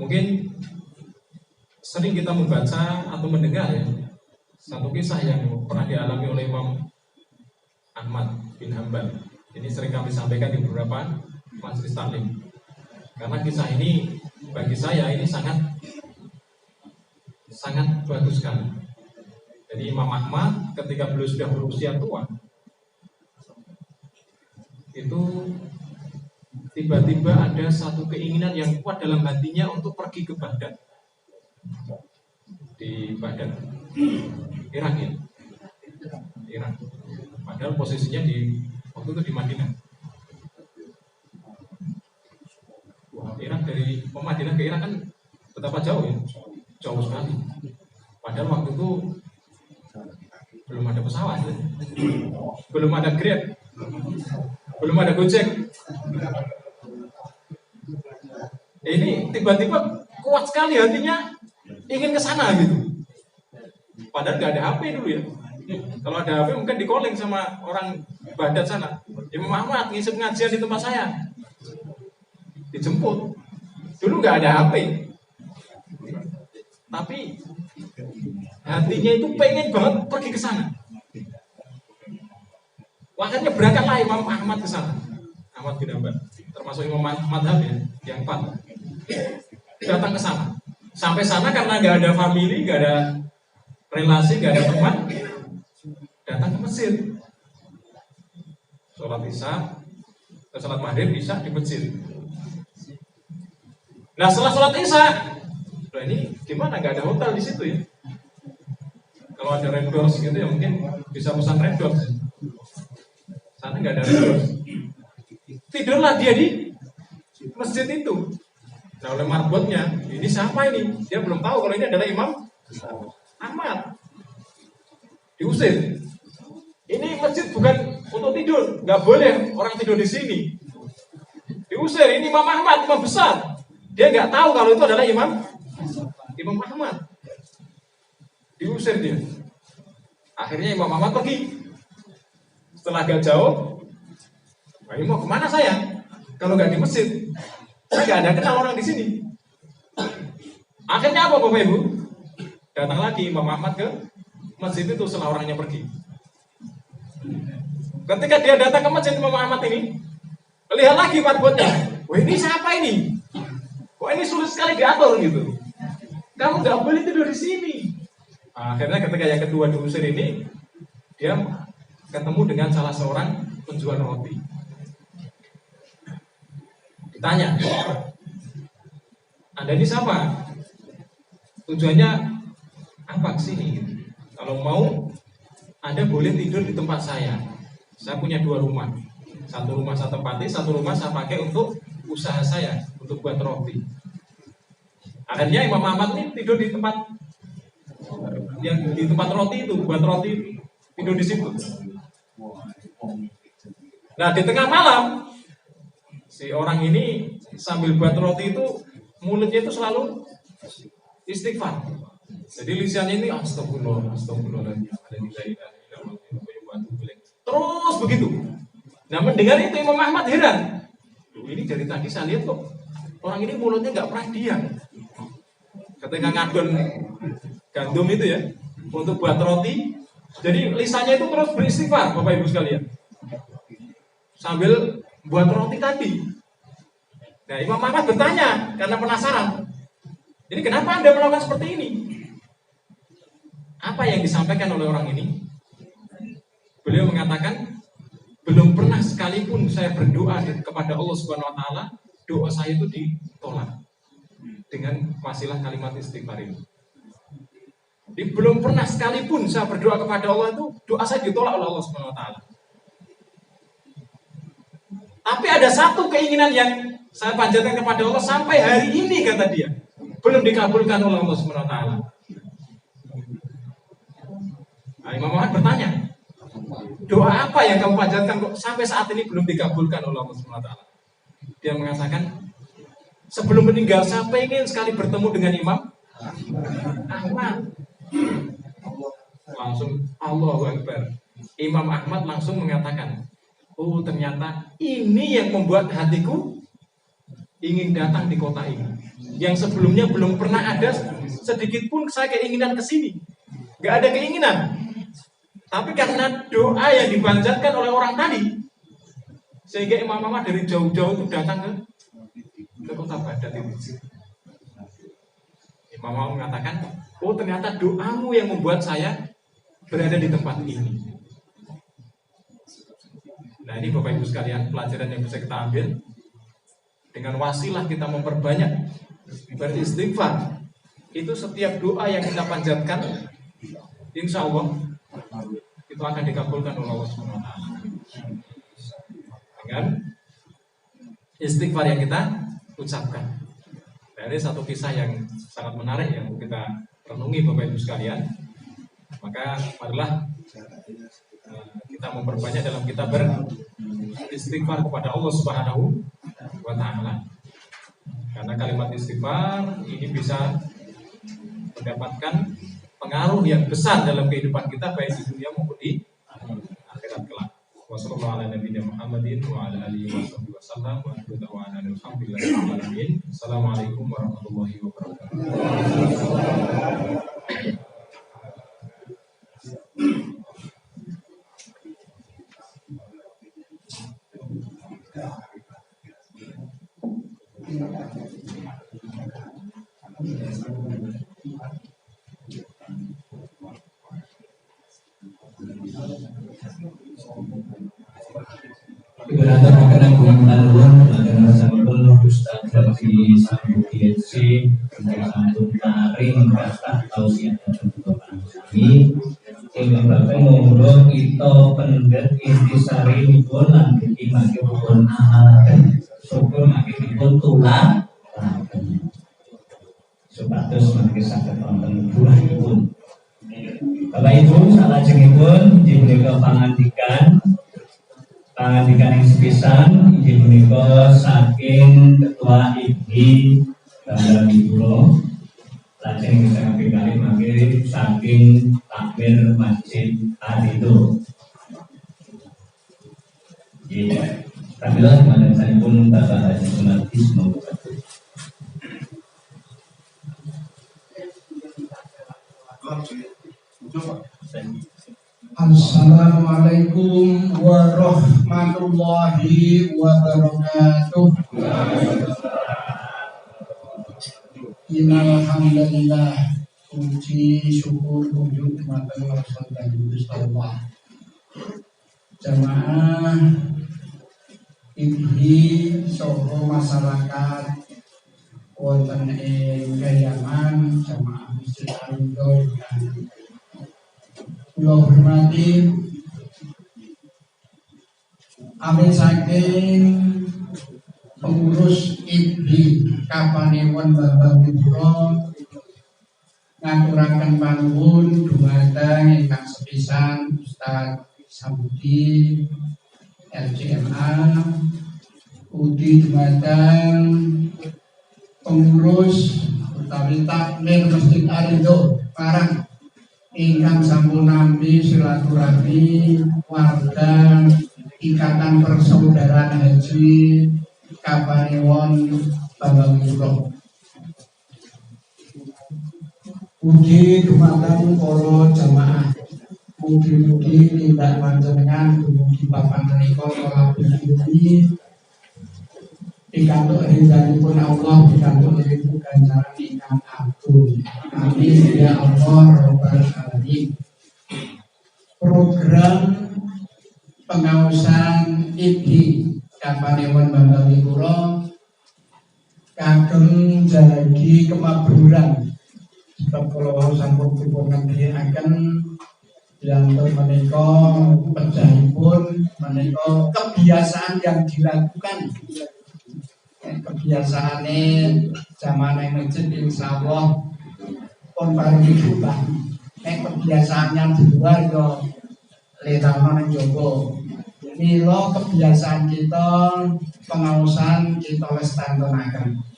S3: mungkin sering kita membaca atau mendengar ya satu kisah yang pernah dialami oleh Imam Ahmad bin Hanbal. Ini sering kami sampaikan di beberapa majelis taklim. Karena kisah ini bagi saya ini sangat bagus sekali. Jadi Imam Ahmad ketika beliau sudah berusia tua, itu tiba-tiba ada satu keinginan yang kuat dalam hatinya untuk pergi ke Baghdad. Di Baghdad, Irak ya. Irak. Padahal posisinya waktu itu di Madinah. Wah, Irak dari Madinah ke Irak kan betapa jauh ya? Jauh sekali. Padahal waktu itu belum ada pesawat ya? Belum ada Grab, belum ada Gojek. Ini tiba-tiba kuat sekali hatinya ingin ke sana gitu. Padahal nggak ada HP dulu ya. Kalau ada HP mungkin di calling sama orang Baghdad sana. Imam Ahmad ngisi pengajian di tempat saya. Dijemput. Dulu nggak ada HP. Tapi hatinya itu pengen banget pergi ke sana. Makanya berangkatlah Imam Ahmad ke sana. Ahmad bin Hanbal, termasuk Imam Madhab ya, yang 4. Datang ke sana. Sampai sana karena nggak ada family, nggak ada relasi, nggak ada teman, datang ke masjid. Sholat isya, sholat maghrib, isya di masjid. Nah setelah sholat isya, ini gimana? Nggak ada hotel di situ ya. Kalau ada Red Doors gitu ya mungkin bisa pesan Red Doors. Sana nggak ada Red Doors. Tidurlah dia di masjid itu. Nah oleh marbotnya, ini siapa ini? Dia belum tahu kalau ini adalah Imam Ahmad. Diusir. Ini masjid bukan untuk tidur, nggak boleh orang tidur di sini. Diusir. Ini Imam Ahmad, imam besar. Dia nggak tahu kalau itu adalah Imam Ahmad. Diusir dia. Akhirnya Imam Ahmad pergi. Setelah agak jauh, ini mau kemana saya? Kalau nggak di masjid, saya nggak ada kenal orang di sini. Akhirnya apa Bapak Ibu? Datang lagi Imam Ahmad ke masjid itu setelah orangnya pergi. Ketika dia datang ke masjid Imam Ahmad ini, lihat lagi marbotnya. Wah ini siapa ini? Wah ini sulit sekali diatur gitu. Kamu nggak boleh tidur di sini. Akhirnya ketika yang kedua diusir ini, dia ketemu dengan salah seorang penjual roti. Ditanya, Anda ini siapa? Tujuannya apa kesini? Kalau mau, Anda boleh tidur di tempat saya. Saya punya 2 rumah. Satu rumah saya tempati, satu rumah saya pakai untuk usaha saya, untuk buat roti. Akhirnya Imam Ahmad ini tidur di tempat yang di tempat roti itu, buat roti, tidur di situ. Nah di tengah malam, si orang ini sambil buat roti itu mulutnya itu selalu istighfar. Jadi lisannya ini astagfirullah, astagfirullahaladzim. Terus begitu. Nah mendengar itu Imam Ahmad heran. Ini dari tadi saya lihat kok orang ini mulutnya nggak pernah diam. Ketika ngadon gandum itu ya untuk buat roti, jadi lisannya itu terus beristighfar, Bapak Ibu sekalian. Sambil buat roti tadi. Nah Imam Ahmad bertanya karena penasaran. Jadi kenapa Anda melakukan seperti ini? Apa yang disampaikan oleh orang ini? Beliau mengatakan, belum pernah sekalipun saya berdoa kepada Allah Subhanahu Wa Taala, doa saya itu ditolak dengan wasilah kalimat istighfar ini. Jadi belum pernah sekalipun saya berdoa kepada Allah itu doa saya ditolak oleh Allah Subhanahu Wa Taala. Tapi ada satu keinginan yang saya panjatkan kepada Allah sampai hari ini, kata dia, belum dikabulkan oleh Allah Subhanahu Wa Taala. Nah, Imam Ahmad bertanya, doa apa yang kamu panjatkan kok sampai saat ini belum dikabulkan oleh Allah Subhanahu Wa Taala? Dia mengatakan, sebelum meninggal saya pengen sekali bertemu dengan Imam Ahmad. Langsung Allahu Akbar. Imam Ahmad langsung mengatakan, oh ternyata ini yang membuat hatiku ingin datang di kota ini. Yang sebelumnya belum pernah ada sedikit pun saya keinginan ke sini. Gak ada keinginan. Tapi karena doa yang dipanjatkan oleh orang tadi, sehingga Imam Ahmad dari jauh-jauh itu datang ke kota Baghdad itu. Imam Ahmad mengatakan, oh ternyata doamu yang membuat saya berada di tempat ini. Nah ini Bapak Ibu sekalian, pelajaran yang bisa kita ambil. Dengan wasilah kita memperbanyak beristighfar. Itu setiap doa yang kita panjatkan, insya Allah itu akan dikabulkan oleh Allah Subhanahu Wa Taala. Dengan istighfar yang kita ucapkan. Nah, ini satu kisah yang sangat menarik yang kita renungi Bapak Ibu sekalian. Maka marilah kita memperbanyak dalam kita beristighfar kepada Allah Subhanahu Wa Taala. Karena kalimat istighfar ini bisa mendapatkan pengaruh yang besar dalam kehidupan kita baik di dunia maupun di akhirat kelak. Wassalamualaikum warahmatullahi wabarakatuh.
S1: Berada pada Kuala adalah sampel Ustaz Rafi Sambukiensi untuk santun taring kata tausiah dan kami Ini bapak monggo kita pendet intisari dipun lan iki mangke pun amalaken syukur mangke dipun tulang supados mangke saged wonten buahipun. Bapak Ibu salajengipun inggih punika pangandikan yang sepisan inggih punika saking Ketua IGI Bangga Pulo. Lajeng kita kali mangke saking takmir Masjid Arido. Iya, tampillah mana saya pun Bapak Haji Sunardi semoga.
S4: Assalamualaikum warahmatullahi wabarakatuh. Innalhamdulillah, puji syukur ujung dumateng Gusti Allah. Jamaah IGI saha masyarakat wonten ing Gayangan, jamaah Masjid Arido ingkang kula hormati, amin saking pengurus IGI Kapanewon Bambang Wiburo ngaturaken panuwun dumateng ingkang sepisan Ustaz Sabudi LCMA, ugi dumateng pengurus utawi takmir Masjid Arido Parang ingkang sampun nampi silaturahmi warga Ikatan Persaudaraan Haji Kapanewon Bambang Wiburo. Mugi dumateng para jamaah, mugi-mugi tindak panjenengan dumugi papan menika kala bumi pikantuk ridhanipun Allah, pikantuk ridho ganjaran ingkang agung. Amin ya Allah rabbal alamin. Program pengaosan IGI Kapanewon Bambang Wiburo kagem jagi kemakmuran. Sebab kalau sampun dipun ngendikaken yang menika pejahipun menika kebiasaan yang dilakukan. Kebiasaane zaman masjid insyaallah pun paringi berubah. Kebiasaannya di luar yo letano nang jowo. Mila kebiasaan kita pengaosan kita lestarenaken.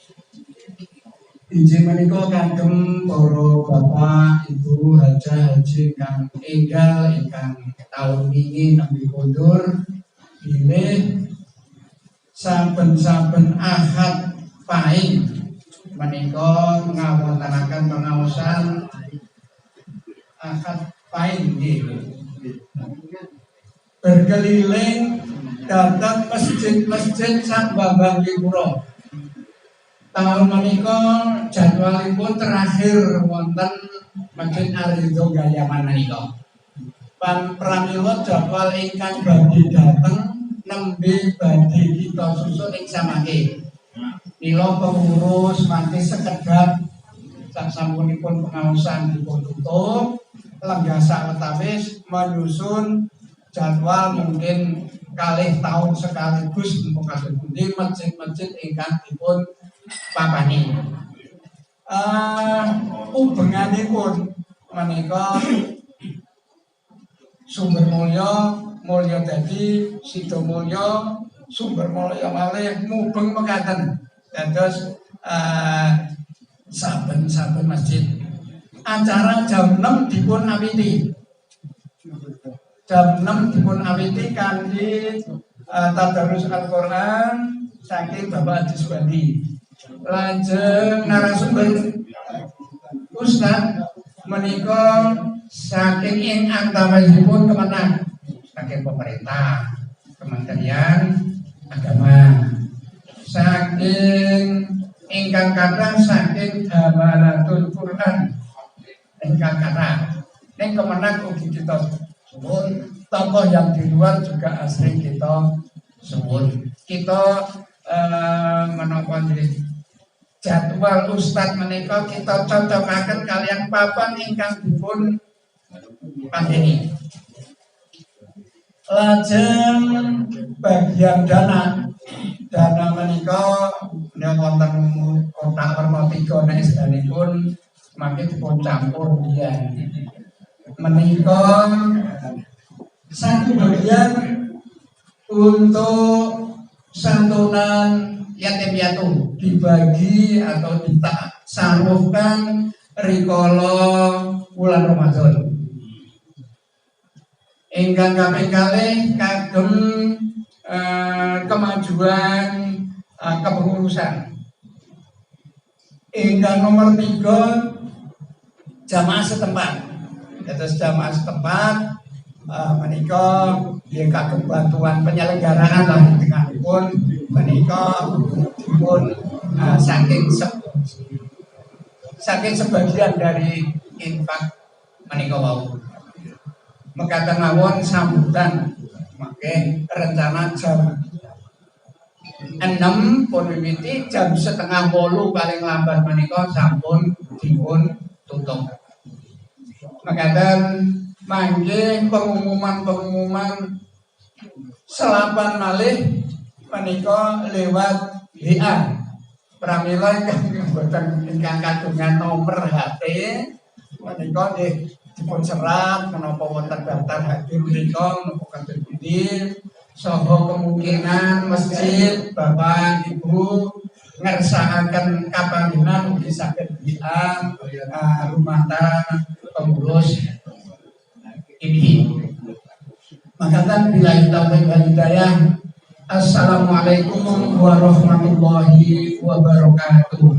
S4: Injil menika kagem para bapak, ibu, hajah, haji ingkang enggal ingkang taun wingi nembe kondur bilih saben-saben Ahad Pahing menika ngawontenaken pengaosan Ahad Pahing nggih. Berkeliling datang masjid-masjid Sang Bambang Wiburo. Tahun menika jadwalipun terakhir wonten Masjid Arido Gayaman menika. Pramila jadwal ingkang badhe dateng nembe badhe kita susun ing samangke. Mila pengurus mangke sekedhap sasampunipun pengaosan dipun tutup, lenggah sawetawis menyusun jadwal mungkin kalih tahun sekaligus mumpung kados pundi masjid-masjid ingkang dipun papani. Ubenganipun menika Sumber Mulya, Mulya Dadi, Sido Mulya, Sumber Mulya malih mubeng mekaten. Dados saben-saben masjid acara jam 6 dipun awiti. Jam 6 dipun awiti kanthi tadarus Al-Qur'an saking Bapak Haji Subandi. Lajeng narasumber Ustaz menika saking ing antawisipun kemenang saking pemerintah, Kementerian Agama, saking ingkang kathah saking Hamalatul Quran ingkang kathah. Ning kemenang ugi kita suwun, tokoh yang di luar juga asring kita suwun. Kita menapa jadwal Ustadz menika kita cocokaken kalian papan ingkang dipun pandemi. Lajeng bagian dana menika wonten kotak warna 3 nek sedanipun mangke dipun campur biyen. Menika satu bagian untuk santunan yatim piatu dibagi atau ditasaruhkan rikala bulan Ramadan. Ingkang kaping kalih kagem kemajuan kepengurusan. Ingkang nomor 3 jamaah setempat. Terus jamaah setempat menika nggih kagem bantuan penyelenggaraan lah tengahipun menika dipun saking sebagian dari infak menika wau. Mekaten mawon sambutan mangke rencana jam 6 pun mimiti jam 7:30 paling lambat menika sampun dipun tutup. Mekaten mangke pengumuman selapan malih menika lewat WA. Pramila ingkang kagungan nomor HP menika nggih dipun serat menapa wonten daftar hakim menika menapa kados pundi saha kemungkinan masjid Bapak Ibu ngersakaken kapanggihan ugi saged WA rumah tangga pengurus ini. Makaten billahi taufiq wal hidayah. Assalamualaikum warahmatullahi wabarakatuh.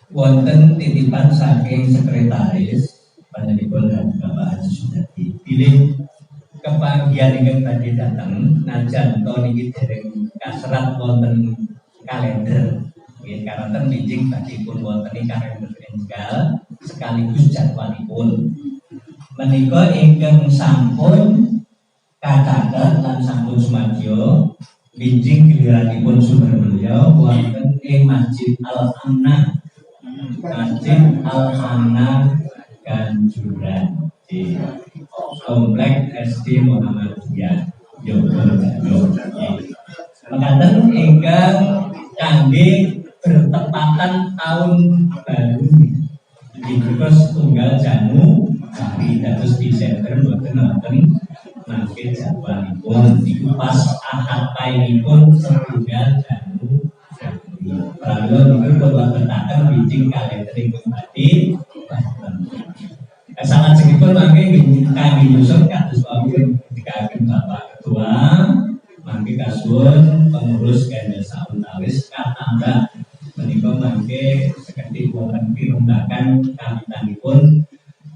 S1: Wonten titipan saking sekretaris panjenengan dan Bapak Haji Sudadi pilih kebahagiaan ingkang badhe dateng najan to niki dereng kaserat wonten kalender nggih karanten bijing badhe pun wonten kalender enggal sekaligus jadwalipun menika ingkang sampun kacatet lan sampun sumadyo bijing giliranipun sumber beliau wonten ing Masjid Al-Amnah Ganjuran di Komplek SD Muhammadiyah Yogyakarta. Mekaten ingkang kangge bertepatan tahun baru Dikus tunggal jamu tapi dados Desember mboten wonten mangke jadwalipun niku pas ahad painipun setunggal jamu. Lalu niku kula tetaken bijing kalender ingkang badhe salajengipun mangke kangge nyusun kados pamrih dikagem Bapak Ketua mangke kasuwun pengurus Ganda Sauntawis katambah menika mangke sekedhik wonten pirembagan kawitanipun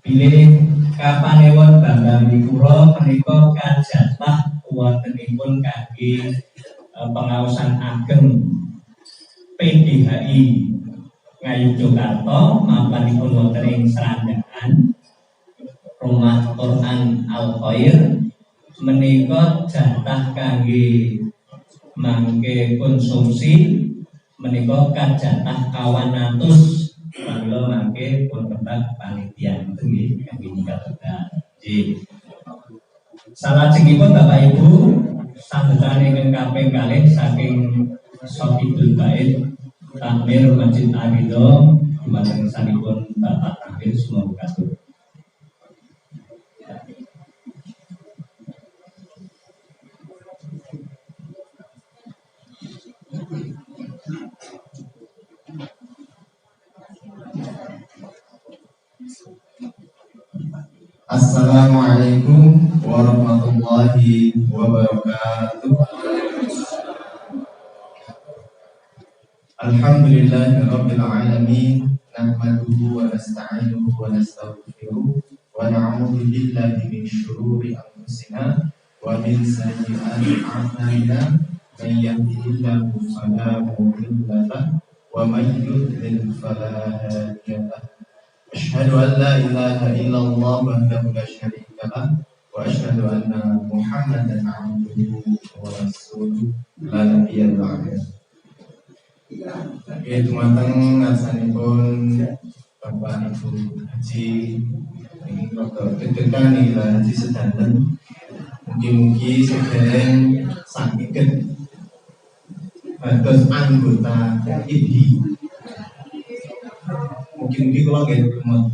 S1: bilih kapanewon Bambang Mipura menika kajatah wontenipun kangge pengaosan ageng PDHI Ngayogyakarta mapanipun wonten ing Srandangan Rumah Quran Al-Khair menika jatah kangge mangke konsumsi menika kajatah 200 mangke mangke pun kembang panitia nggih kangge nyikaten. Salajengipun Bapak Ibu sambutan ingkang kaping kalih saking Sofidul Bait Takmir Masjid Al-Ridho dumateng sanipun Bapak Takmir semoga katur.
S5: Assalamualaikum warahmatullahi wabarakatuh. Alhamdulillahirabbil alamin nahmaduhu wa nasta'inuhu wa nastaghfiruh wa na'udzu billahi min shururi anfusina wa min sayyiati a'malina may yahdihillahu fala mudilla lahu wa may yudlil fala hadiya lahu. Asyhadu an la ilaha illallah wahdahu la syarika lah wa asyhadu anna Muhammadan abduhu wa rasuluh la nabiyya ba'dahu. Oke, dumateng ngarsanipun Bapak Ibu Haji ini rada deg-degan nih lah Haji sedanten. Mugi-mugi sedhereng saged dados anggota IBI. Mugi-mugi kula nggih temut.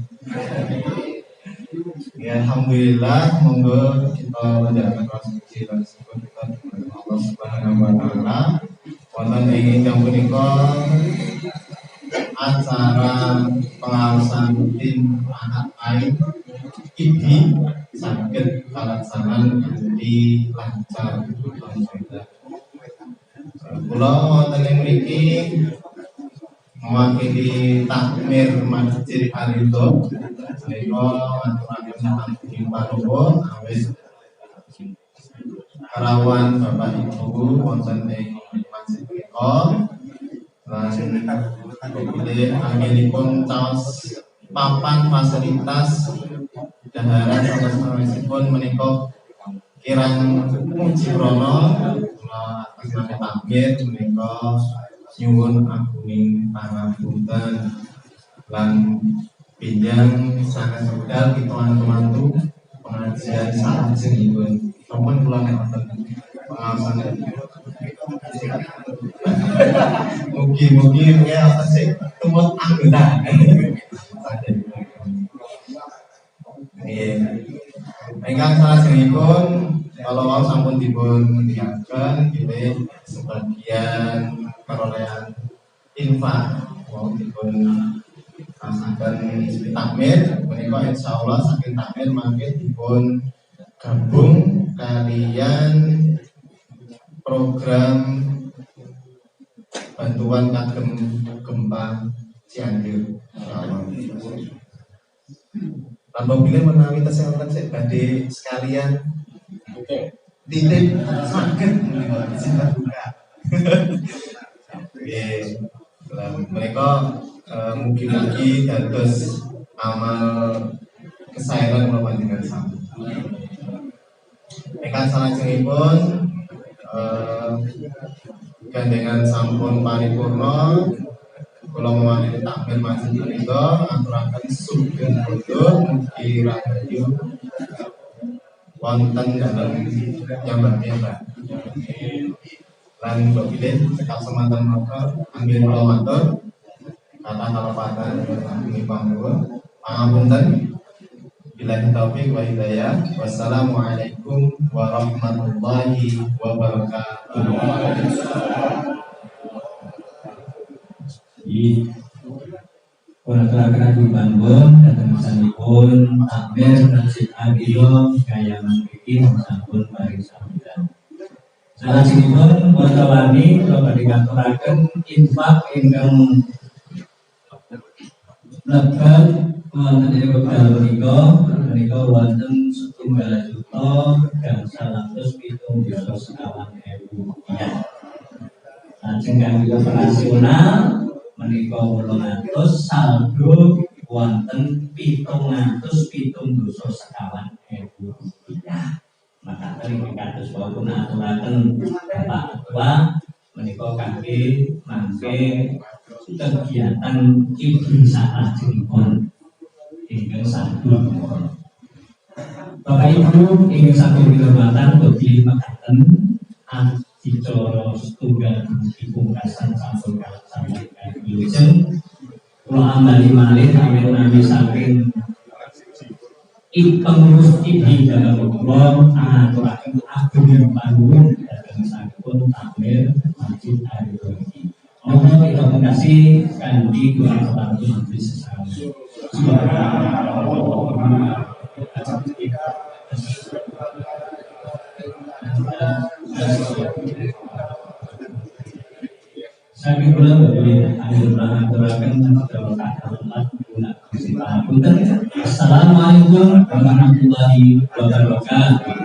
S5: Ya alhamdulillah, monggo kita menjalankan prosesi dan syukur kita kepada Allah Subhanahu wa taala. Wonten ing ingkang punika acara pengawasan rutin anak air IBI saged kalaksanan kanthi lancar. Kula wonten ing mriki mewakili takmir Masjid Al-Ridho menika aturaken ing panuwun awis karawan Bapak Ibu wonten ing masjid menika lan bilih anggenipun caos papan fasilitas daharan sanesipun menika kirang muji prana atas nama takmir menika nyuwun agunging pangapunten lan pinjang sangat sedal kita mantu pengajian salajengipun sampun kula wonten pengawasan. Mugi-mugi ya apa sih tumut anggota. Ingkang salajengipun kalau mau sampun dipun diaken pilih sebagian perolehan infak mau dipun rasakan istri takmir menika insyaallah saking takmir mangke dipun gabung kalian program bantuan kagem gempa Cianjur insyaallah. Tanpa pilih menawi kesehatan saya badhe sekalian titip saged menika cinta buka. Mereka mugi-mugi dados amal kesayangan kula panjenengan sami. Ingkang salajengipun gandengan sampun paripurna kula mewakili takmir Masjid Al-Ridho aturaken sugeng bodho mugi rahayu wonten dalem nyambah-nyambah. Lan bilih cekap semanten maka anggen kula matur kata kalepatan kami panuwun pangapunten. Billahi taufiq wa hidayah. Wassalamualaikum warahmatullahi wabarakatuh.
S1: Kura-kura di Bandung dan misalipun takmir Masjid Al-Ridho kaya mriki sampun paring sambutan. Salajengipun wartawani kula badhe ngaturaken infak ingkang lebet wonten ing wekdal menika wonten 1.770.000 rupiah. Lajeng kangge operasional menika 800 saldo wonten 770.000 rupiah. Maka kali kados wonten aturaken Bapak Ketua menika kangge mangke kegiatan ibu salajengipun ingkang sampun. Bapak Ibu ingkang sampun dihormatan ugi mekaten adicara setunggal dipungkasan sampun kalaksanan wilujeng kula ambali malih nami saking pengurus IBI dalam kula aturaken ageng panuwun dhateng sampun takmir Masjid Al-Ridho. Mohon rekomendasi kanthi doa kepada majelis sesama. Saking kula badhe aturaken Assalamualaikum warahmatullahi wabarakatuh.